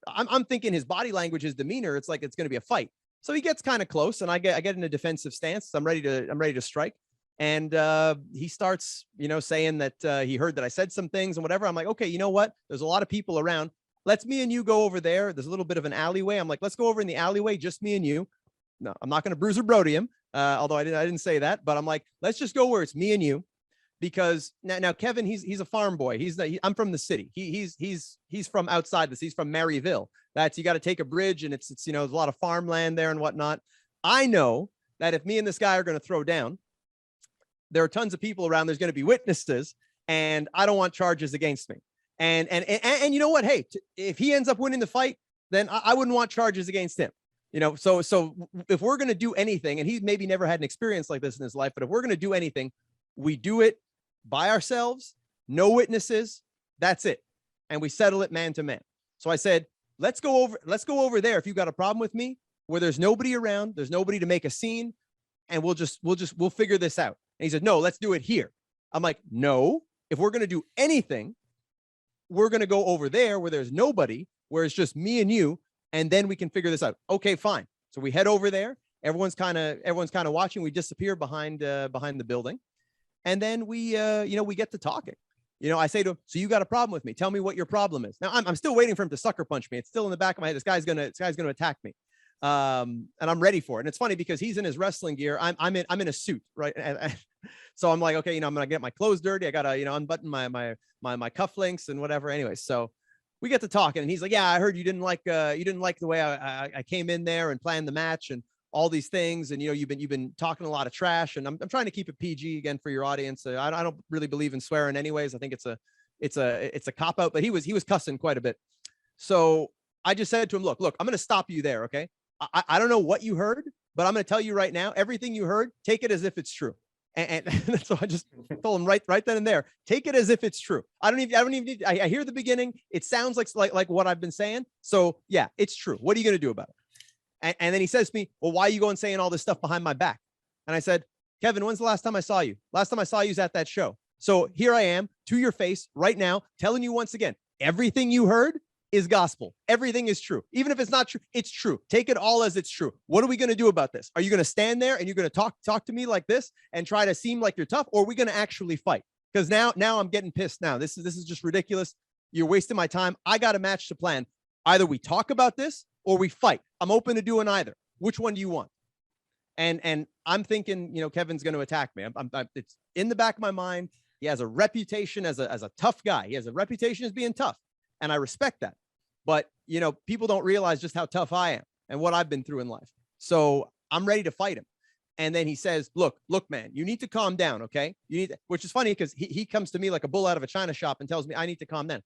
I'm thinking his body language, his demeanor, it's like, it's going to be a fight. So he gets kind of close and I get in a defensive stance. So I'm ready to strike. And he starts, saying that he heard that I said some things and whatever. I'm like, okay, you know what? There's a lot of people around. Let's me and you go over there. There's a little bit of an alleyway. I'm like, let's go over in the alleyway, just me and you. No, I'm not going to bruise or brody him. Although I didn't say that, but I'm like, let's just go where it's me and you, because now Kevin, he's a farm boy. I'm from the city. He's from outside this. He's from Maryville. You got to take a bridge, and it's there's a lot of farmland there and whatnot. I know that if me and this guy are going to throw down, there are tons of people around. There's going to be witnesses, and I don't want charges against me. And you know what? Hey, if he ends up winning the fight, then I wouldn't want charges against him. So if we're going to do anything, and he's maybe never had an experience like this in his life, but if we're going to do anything, we do it by ourselves, no witnesses. That's it. And we settle it man to man. So I said, let's go over there. If you got a problem with me, where there's nobody around, there's nobody to make a scene, and we'll figure this out. And he said, no, let's do it here. I'm like, no, if we're going to do anything, we're going to go over there where there's nobody, where it's just me and you. And then we can figure this out. Okay, fine. So we head over there. Everyone's kind of watching. We disappear behind the building. And then we get to talking. I say to him, so you got a problem with me? Tell me what your problem is. Now I'm still waiting for him to sucker punch me. It's still in the back of my head. This guy's gonna attack me. And I'm ready for it. And it's funny because he's in his wrestling gear. I'm in a suit, right? So I'm like, okay, I'm gonna get my clothes dirty. I gotta, unbutton my cufflinks and whatever. Anyway, so we get to talking, and he's like, yeah, I heard you didn't like the way I came in there and planned the match and all these things, and you've been talking a lot of trash, and I'm trying to keep it PG again for your audience. I don't really believe in swearing anyways. I think it's a cop out, but he was cussing quite a bit. So I just said to him, look, I'm going to stop you there. Okay. I don't know what you heard, but I'm going to tell you right now, everything you heard, take it as if it's true. And so I just told him right then and there, take it as if it's true. I don't even need, I hear the beginning. It sounds like what I've been saying. So yeah, it's true. What are you going to do about it? And then he says to me, well, why are you going saying all this stuff behind my back? And I said, Kevin, when's the last time I saw you? Last time I saw you was at that show. So here I am to your face right now, telling you once again, everything you heard is gospel. Everything is true. Even if it's not true, it's true. Take it all as it's true. What are we going to do about this? Are you going to stand there and you're going to talk to me like this and try to seem like you're tough, or are we going to actually fight? Because now I'm getting pissed now. This is just ridiculous. You're wasting my time. I got a match to plan. Either we talk about this or we fight. I'm open to doing either. Which one do you want? And I'm thinking, Kevin's going to attack me. It's in the back of my mind. He has a reputation as a tough guy. He has a reputation as being tough, and I respect that. But, people don't realize just how tough I am and what I've been through in life. So I'm ready to fight him. And then he says, look, man, you need to calm down. Okay. Which is funny because he comes to me like a bull out of a china shop and tells me I need to calm down. And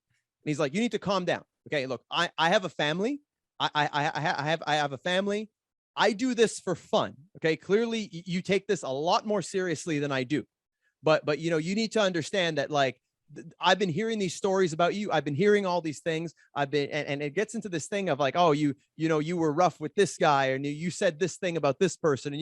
he's like, you need to calm down. Okay. Look, I have a family. I have a family. I do this for fun. Okay. Clearly you take this a lot more seriously than I do. But you need to understand that, like, I've been hearing these stories about you. I've been hearing all these things. And it gets into this thing of like, oh, you were rough with this guy, and you said this thing about this person,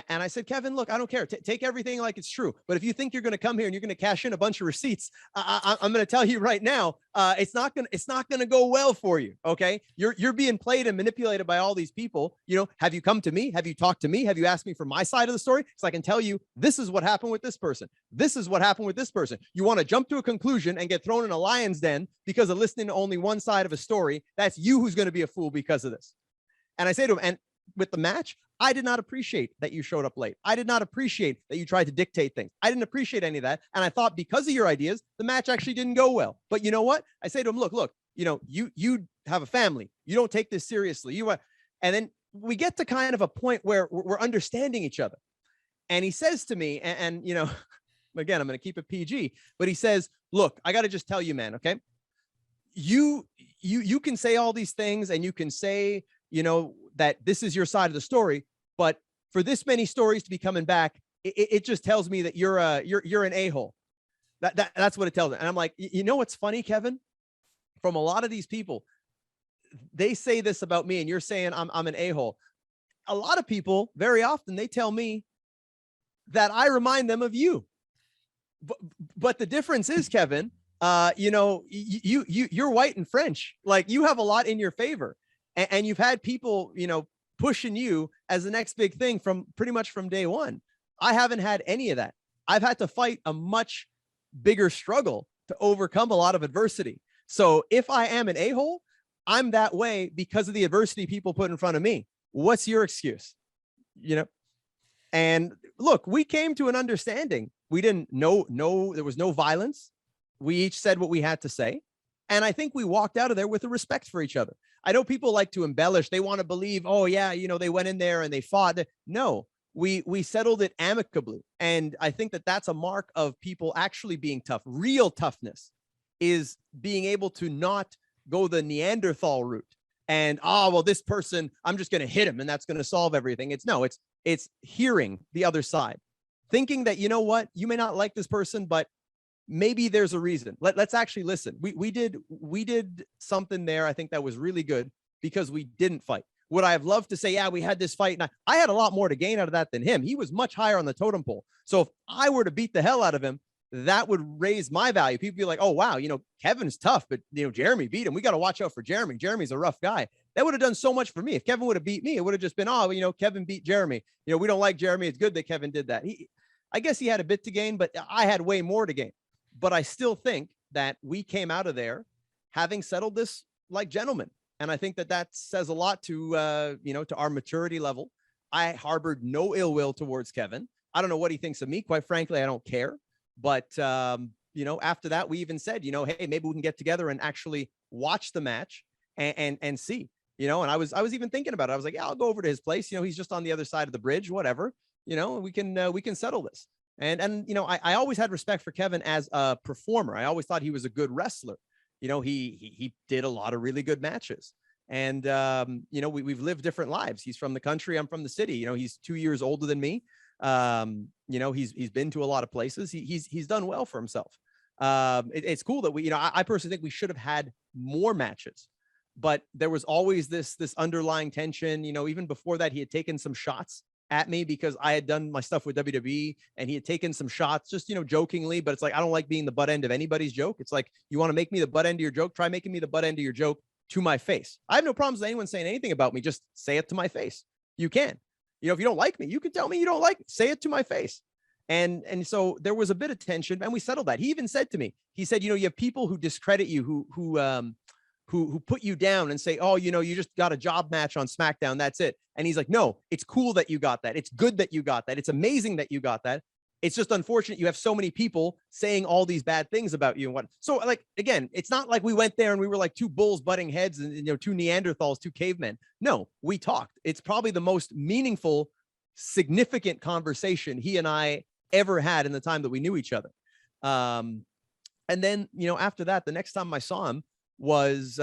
and I said, Kevin, look, I don't care. Take everything like it's true. But if you think you're going to come here and you're going to cash in a bunch of receipts, I'm going to tell you right now, it's not going to go well for you. Okay. You're being played and manipulated by all these people. Have you come to me? Have you talked to me? Have you asked me for my side of the story? So I can tell you, this is what happened with this person. This is what happened with this person. You want to jump to a conclusion and get thrown in a lion's den because of listening to only one side of a story. That's you who's going to be a fool because of this. And I say to him, and with the match, I did not appreciate that you showed up late. I did not appreciate that you tried to dictate things. I didn't appreciate any of that. And I thought because of your ideas, the match actually didn't go well. But you know what? I say to him, look, you have a family. You don't take this seriously. And then we get to kind of a point where we're understanding each other. And he says to me, and again, I'm going to keep it PG, but he says, look, I got to just tell you, man, okay? You can say all these things, and you can say, that this is your side of the story, but for this many stories to be coming back, it just tells me that you're an a-hole. That's what it tells me. And I'm like, what's funny, Kevin? From a lot of these people, they say this about me, and you're saying I'm an a-hole. A lot of people, very often, they tell me that I remind them of you. But the difference is, Kevin, you're white and French. Like, you have a lot in your favor. And you've had people, pushing you as the next big thing from pretty much from day one. I haven't had any of that. I've had to fight a much bigger struggle to overcome a lot of adversity. So if I am an a-hole, I'm that way because of the adversity people put in front of me. What's your excuse? And look, we came to an understanding. We didn't know, there was no violence. We each said what we had to say. And I think we walked out of there with a respect for each other. I know people like to embellish. They want to believe, oh yeah, they went in there and they fought. No, we settled it amicably. And I think that that's a mark of people actually being tough. Real toughness is being able to not go the Neanderthal route and, well, this person, I'm just going to hit him and that's going to solve everything. It's hearing the other side, thinking that, what, you may not like this person, but maybe there's a reason. Let's actually listen. We did something there, I think, that was really good because we didn't fight. Would I have loved to say, yeah, we had this fight, and I had a lot more to gain out of that than him. He was much higher on the totem pole. So if I were to beat the hell out of him, that would raise my value. People be like, oh, wow, Kevin's tough, but Jeremy beat him. We got to watch out for Jeremy. Jeremy's a rough guy. That would have done so much for me. If Kevin would have beat me, it would have just been, Kevin beat Jeremy. We don't like Jeremy. It's good that Kevin did that. I guess he had a bit to gain, but I had way more to gain. but I still think that we came out of there having settled this like gentlemen. And I think that that says a lot to, to our maturity level. I harbored no ill will towards Kevin. I don't know what he thinks of me. Quite frankly, I don't care. But, after that, we even said, hey, maybe we can get together and actually watch the match and see, and I was even thinking about it. I was like, yeah, I'll go over to his place. He's just on the other side of the bridge, whatever, we can settle this. And I always had respect for Kevin as a performer. I always thought he was a good wrestler. He did a lot of really good matches. And, we've lived different lives. He's from the country. I'm from the city. He's 2 years older than me. He's been to a lot of places. He's done well for himself. It's cool that I personally think we should have had more matches, but there was always this underlying tension. Even before that, he had taken some shots at me because I had done my stuff with WWE, and he had taken some shots just, jokingly, but it's like, I don't like being the butt end of anybody's joke. It's like, you want to make me the butt end of your joke, try making me the butt end of your joke to my face. I have no problems with anyone saying anything about me. Just say it to my face. You can, if you don't like me, you can tell me you don't like me. Say it to my face. And so there was a bit of tension, and we settled that. He even said to me, he said, you have people who discredit you, who put you down and say, oh, you just got a job match on SmackDown. That's it. And he's like, no, it's cool that you got that. It's good that you got that. It's amazing that you got that. It's just unfortunate you have so many people saying all these bad things about you and what. So like, again, it's not like we went there and we were like two bulls butting heads and, two Neanderthals, two cavemen. No, we talked. It's probably the most meaningful, significant conversation he and I ever had in the time that we knew each other. And then, after that, the next time I saw him was,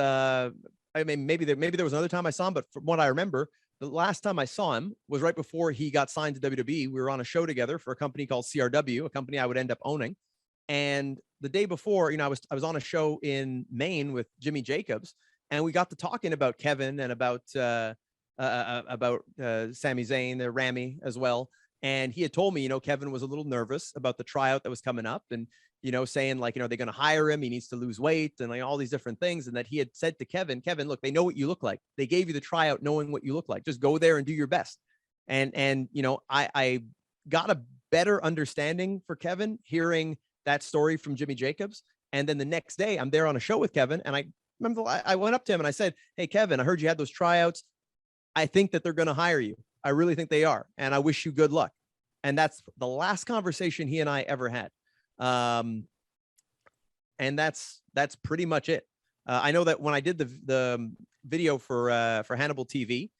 maybe there was another time I saw him, but from what I remember, the last time I saw him was right before he got signed to WWE. We were on a show together for a company called CRW, a company I would end up owning. And the day before, I was on a show in Maine with Jimmy Jacobs, and we got to talking about Kevin and about Sami Zayn, Rami as well. And he had told me, Kevin was a little nervous about the tryout that was coming up, and saying like, they're going to hire him. He needs to lose weight and like all these different things. And that he had said to Kevin, look, they know what you look like. They gave you the tryout knowing what you look like. Just go there and do your best. And I got a better understanding for Kevin hearing that story from Jimmy Jacobs. And then the next day I'm there on a show with Kevin. And I remember I went up to him and I said, hey, Kevin, I heard you had those tryouts. I think that they're going to hire you. I really think they are. And I wish you good luck. And that's the last conversation he and I ever had. And that's pretty much it. I know that when I did the video for Hannibal TV,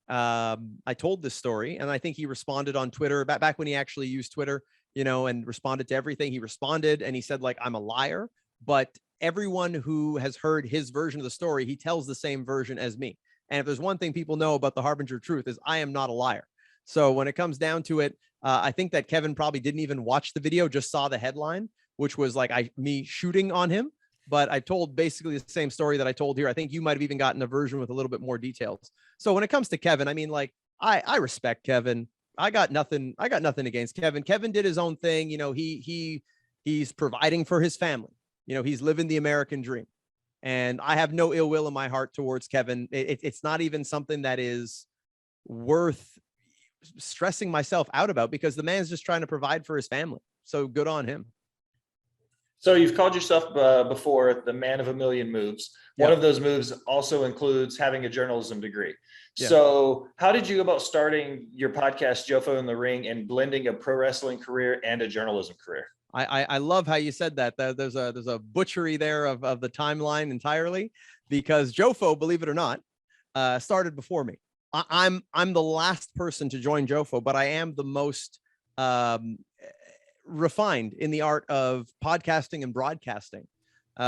I told this story, and I think he responded on Twitter back when he actually used Twitter, and responded to everything. He responded and he said, like, I'm a liar, but everyone who has heard his version of the story, he tells the same version as me. And if there's one thing people know about the Harbinger truth is I am not a liar. So when it comes down to it, I think that Kevin probably didn't even watch the video, just saw the headline, which was like me shooting on him. But I told basically the same story that I told here. I think you might have even gotten a version with a little bit more details. So when it comes to Kevin, I mean, like, I respect Kevin. I got nothing against Kevin. Kevin did his own thing. He's providing for his family. He's living the American dream. And I have no ill will in my heart towards Kevin. It's not even something that is worth stressing myself out about, because the man's just trying to provide for his family. So good on him. So you've called yourself before the man of a million moves. One of those moves also includes having a journalism degree. Yeah. So how did you go about starting your podcast, Jofo in the Ring, and blending a pro wrestling career and a journalism career? I love how you said that. There's a butchery there of the timeline entirely, because Jofo, believe it or not, started before me. I'm the last person to join Jofo, but I am the most refined in the art of podcasting and broadcasting,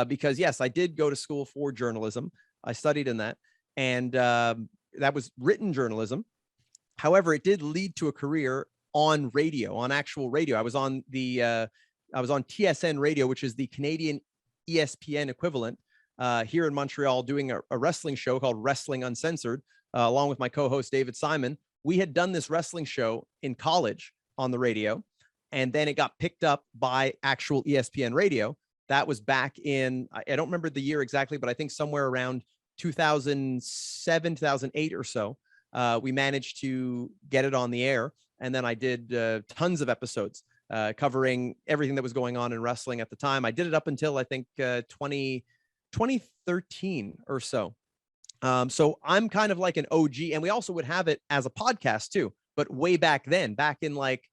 because yes, I did go to school for journalism. I studied in that, and that was written journalism. However, it did lead to a career on radio, on actual radio. I was on TSN radio, which is the Canadian ESPN equivalent, here in Montreal, doing a wrestling show called Wrestling Uncensored, along with my co-host David Simon. We had done this wrestling show in college on the radio, and then it got picked up by actual ESPN radio. That was back in, I don't remember the year exactly, but I think somewhere around 2007, 2008 or so. We managed to get it on the air, and then I did tons of episodes. covering everything that was going on in wrestling at the time. I did it up until I think 2013 or so. So I'm kind of like an OG, and we also would have it as a podcast too, but way back then, back in like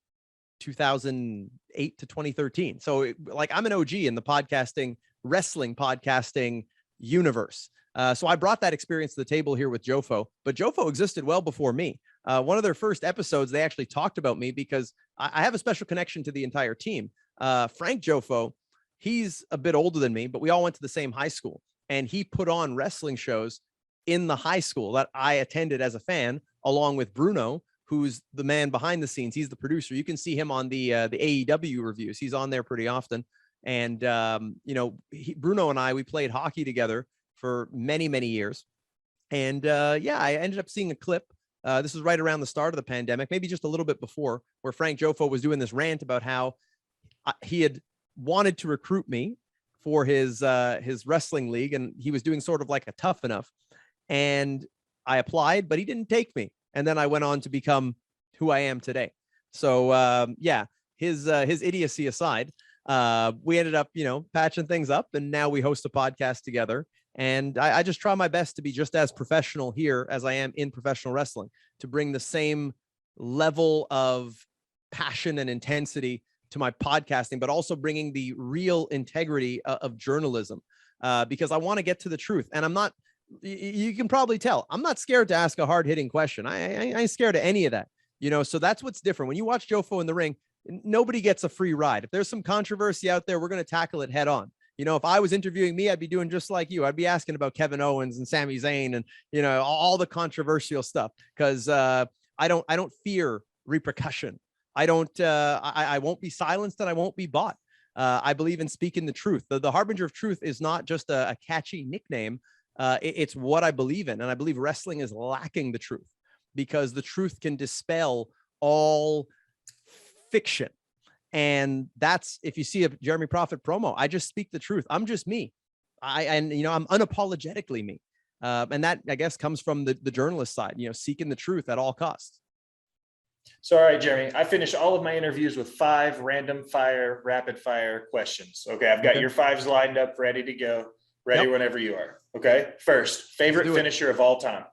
2008 to 2013. So like I'm an OG in the wrestling podcasting universe. So I brought that experience to the table here with Jofo, but Jofo existed well before me. One of their first episodes, they actually talked about me because I have a special connection to the entire team. Frank Jofo, he's a bit older than me, but we all went to the same high school, and he put on wrestling shows in the high school that I attended as a fan, along with Bruno, who's the man behind the scenes. He's the producer. You can see him on the AEW reviews. He's on there pretty often. And, Bruno and we played hockey together for many, many years. And I ended up seeing a clip. This was right around the start of the pandemic, maybe just a little bit before, where Frank Jofo was doing this rant about how he had wanted to recruit me for his wrestling league. And he was doing sort of like a Tough Enough. And I applied, but he didn't take me. And then I went on to become who I am today. So his idiocy aside, we ended up, patching things up, and now we host a podcast together. And I just try my best to be just as professional here as I am in professional wrestling, to bring the same level of passion and intensity to my podcasting, but also bringing the real integrity of journalism, because I want to get to the truth. And I'm not, you can probably tell, I'm not scared to ask a hard-hitting question. I ain't scared of any of that, so that's what's different. When you watch Jofo in the ring, nobody gets a free ride. If there's some controversy out there, we're going to tackle it head on. If I was interviewing me, I'd be doing just like you. I'd be asking about Kevin Owens and Sami Zayn and, all the controversial stuff, because I don't fear repercussion. I won't be silenced, and I won't be bought. I believe in speaking the truth. The Harbinger of Truth is not just a catchy nickname. It's what I believe in. And I believe wrestling is lacking the truth, because the truth can dispel all fiction. And that's, if you see a Jeremy Prophet promo, I just speak the truth. I'm just me. I'm unapologetically me. And that, I guess, comes from the journalist side, seeking the truth at all costs. So, all right, Jeremy, I finish all of my interviews with 5 rapid fire questions. Okay. I've got your 5s lined up, ready to go. Ready whenever you are. Okay. First, favorite finisher of all time.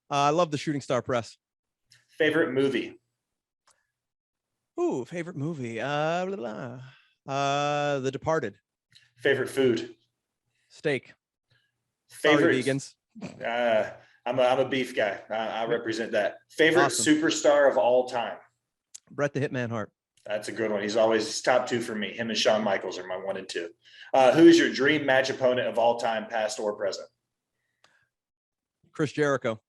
I love the Shooting Star Press. Favorite movie. Ooh, favorite movie. The Departed. Favorite food. Steak. Favorite Sorry, vegans. I'm a beef guy. I represent that. Favorite superstar of all time. Bret the Hitman Hart. That's a good one. He's always top 2 for me. Him and Shawn Michaels are my 1 and 2. Who is your dream match opponent of all time, past or present? Chris Jericho.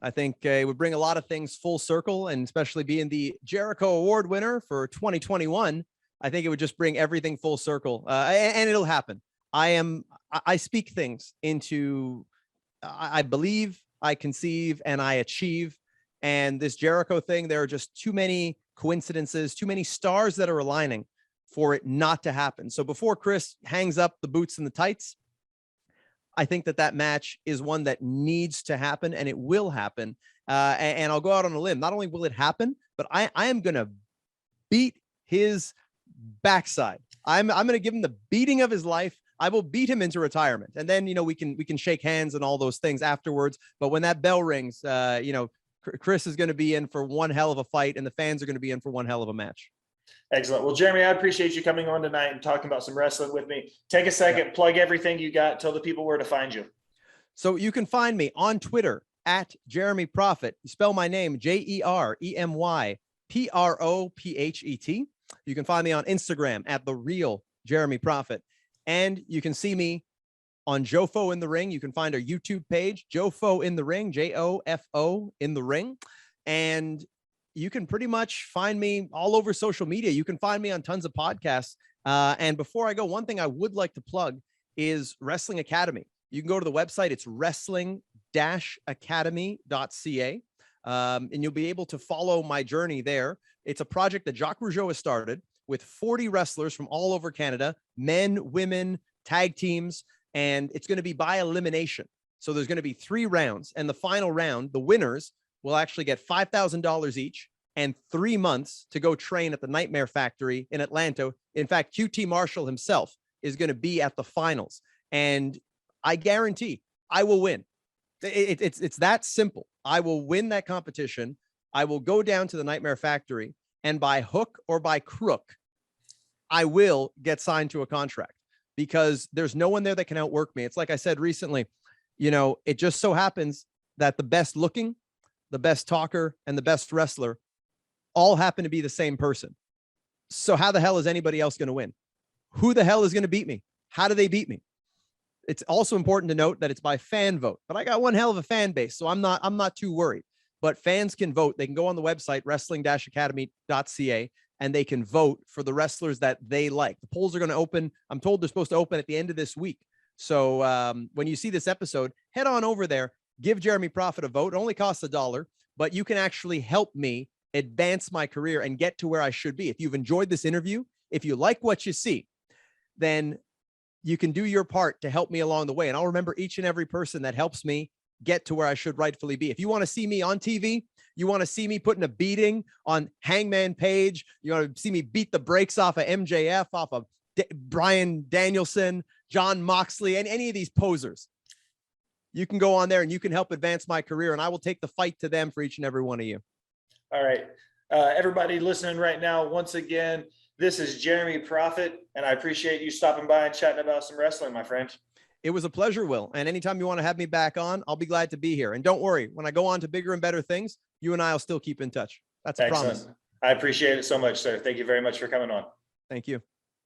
I think it would bring a lot of things full circle, and especially being the Jericho Award winner for 2021, I think it would just bring everything full circle, and it'll happen. I speak things into, I believe, I conceive, and I achieve. And this Jericho thing, there are just too many coincidences, too many stars that are aligning for it not to happen. So before Chris hangs up the boots and the tights, I think that match is one that needs to happen, and it will happen. And I'll go out on a limb. Not only will it happen, but I am going to beat his backside. I'm going to give him the beating of his life. I will beat him into retirement. And then, we can shake hands and all those things afterwards. But when that bell rings, Chris is going to be in for one hell of a fight, and the fans are going to be in for one hell of a match. Excellent. Well, Jeremy, I appreciate you coming on tonight and talking about some wrestling with me. Take a second, plug everything you got, tell the people where to find you. So you can find me on Twitter at Jeremy Prophet. You spell my name JeremyProphet. You can find me on Instagram at The Real Jeremy Prophet. And you can see me on Jofo in the Ring. You can find our YouTube page, Jofo in the Ring, Jofo in the Ring. And you can pretty much find me all over social media. You can find me on tons of podcasts. And before I go, one thing I would like to plug is Wrestling Academy. You can go to the website. It's wrestling-academy.ca. And you'll be able to follow my journey there. It's a project that Jacques Rougeau has started with 40 wrestlers from all over Canada, men, women, tag teams, and it's going to be by elimination. So there's going to be 3 rounds, and the final round, the winners will actually get $5,000 each, and 3 months to go train at the Nightmare Factory in Atlanta. In fact, QT Marshall himself is going to be at the finals. And I guarantee I will win. It's that simple. I will win that competition. I will go down to the Nightmare Factory, and by hook or by crook, I will get signed to a contract, because there's no one there that can outwork me. It's like I said recently, it just so happens that the best looking, the best talker, and the best wrestler all happen to be the same person. So how the hell is anybody else going to win? Who the hell is going to beat me? How do they beat me? It's also important to note that it's by fan vote, but I got one hell of a fan base, so I'm not too worried. But fans can vote. They can go on the website, wrestling-academy.ca, and they can vote for the wrestlers that they like. The polls are going to open. I'm told they're supposed to open at the end of this week. So when you see this episode, head on over there, give Jeremy Prophet a vote. It only costs $1, but you can actually help me advance my career and get to where I should be. If you've enjoyed this interview, if you like what you see, then you can do your part to help me along the way. And I'll remember each and every person that helps me get to where I should rightfully be. If you want to see me on TV, you want to see me putting a beating on Hangman Page, you want to see me beat the brakes off of MJF, off of Bryan Danielson, John Moxley, and any of these posers, you can go on there and you can help advance my career, and I will take the fight to them for each and every one of you. All right. Everybody listening right now, once again, this is Jeremy Prophet, and I appreciate you stopping by and chatting about some wrestling, my friend. It was a pleasure, Will. And anytime you want to have me back on, I'll be glad to be here. And don't worry, when I go on to bigger and better things, you and I will still keep in touch. That's a promise. I appreciate it so much, sir. Thank you very much for coming on. Thank you.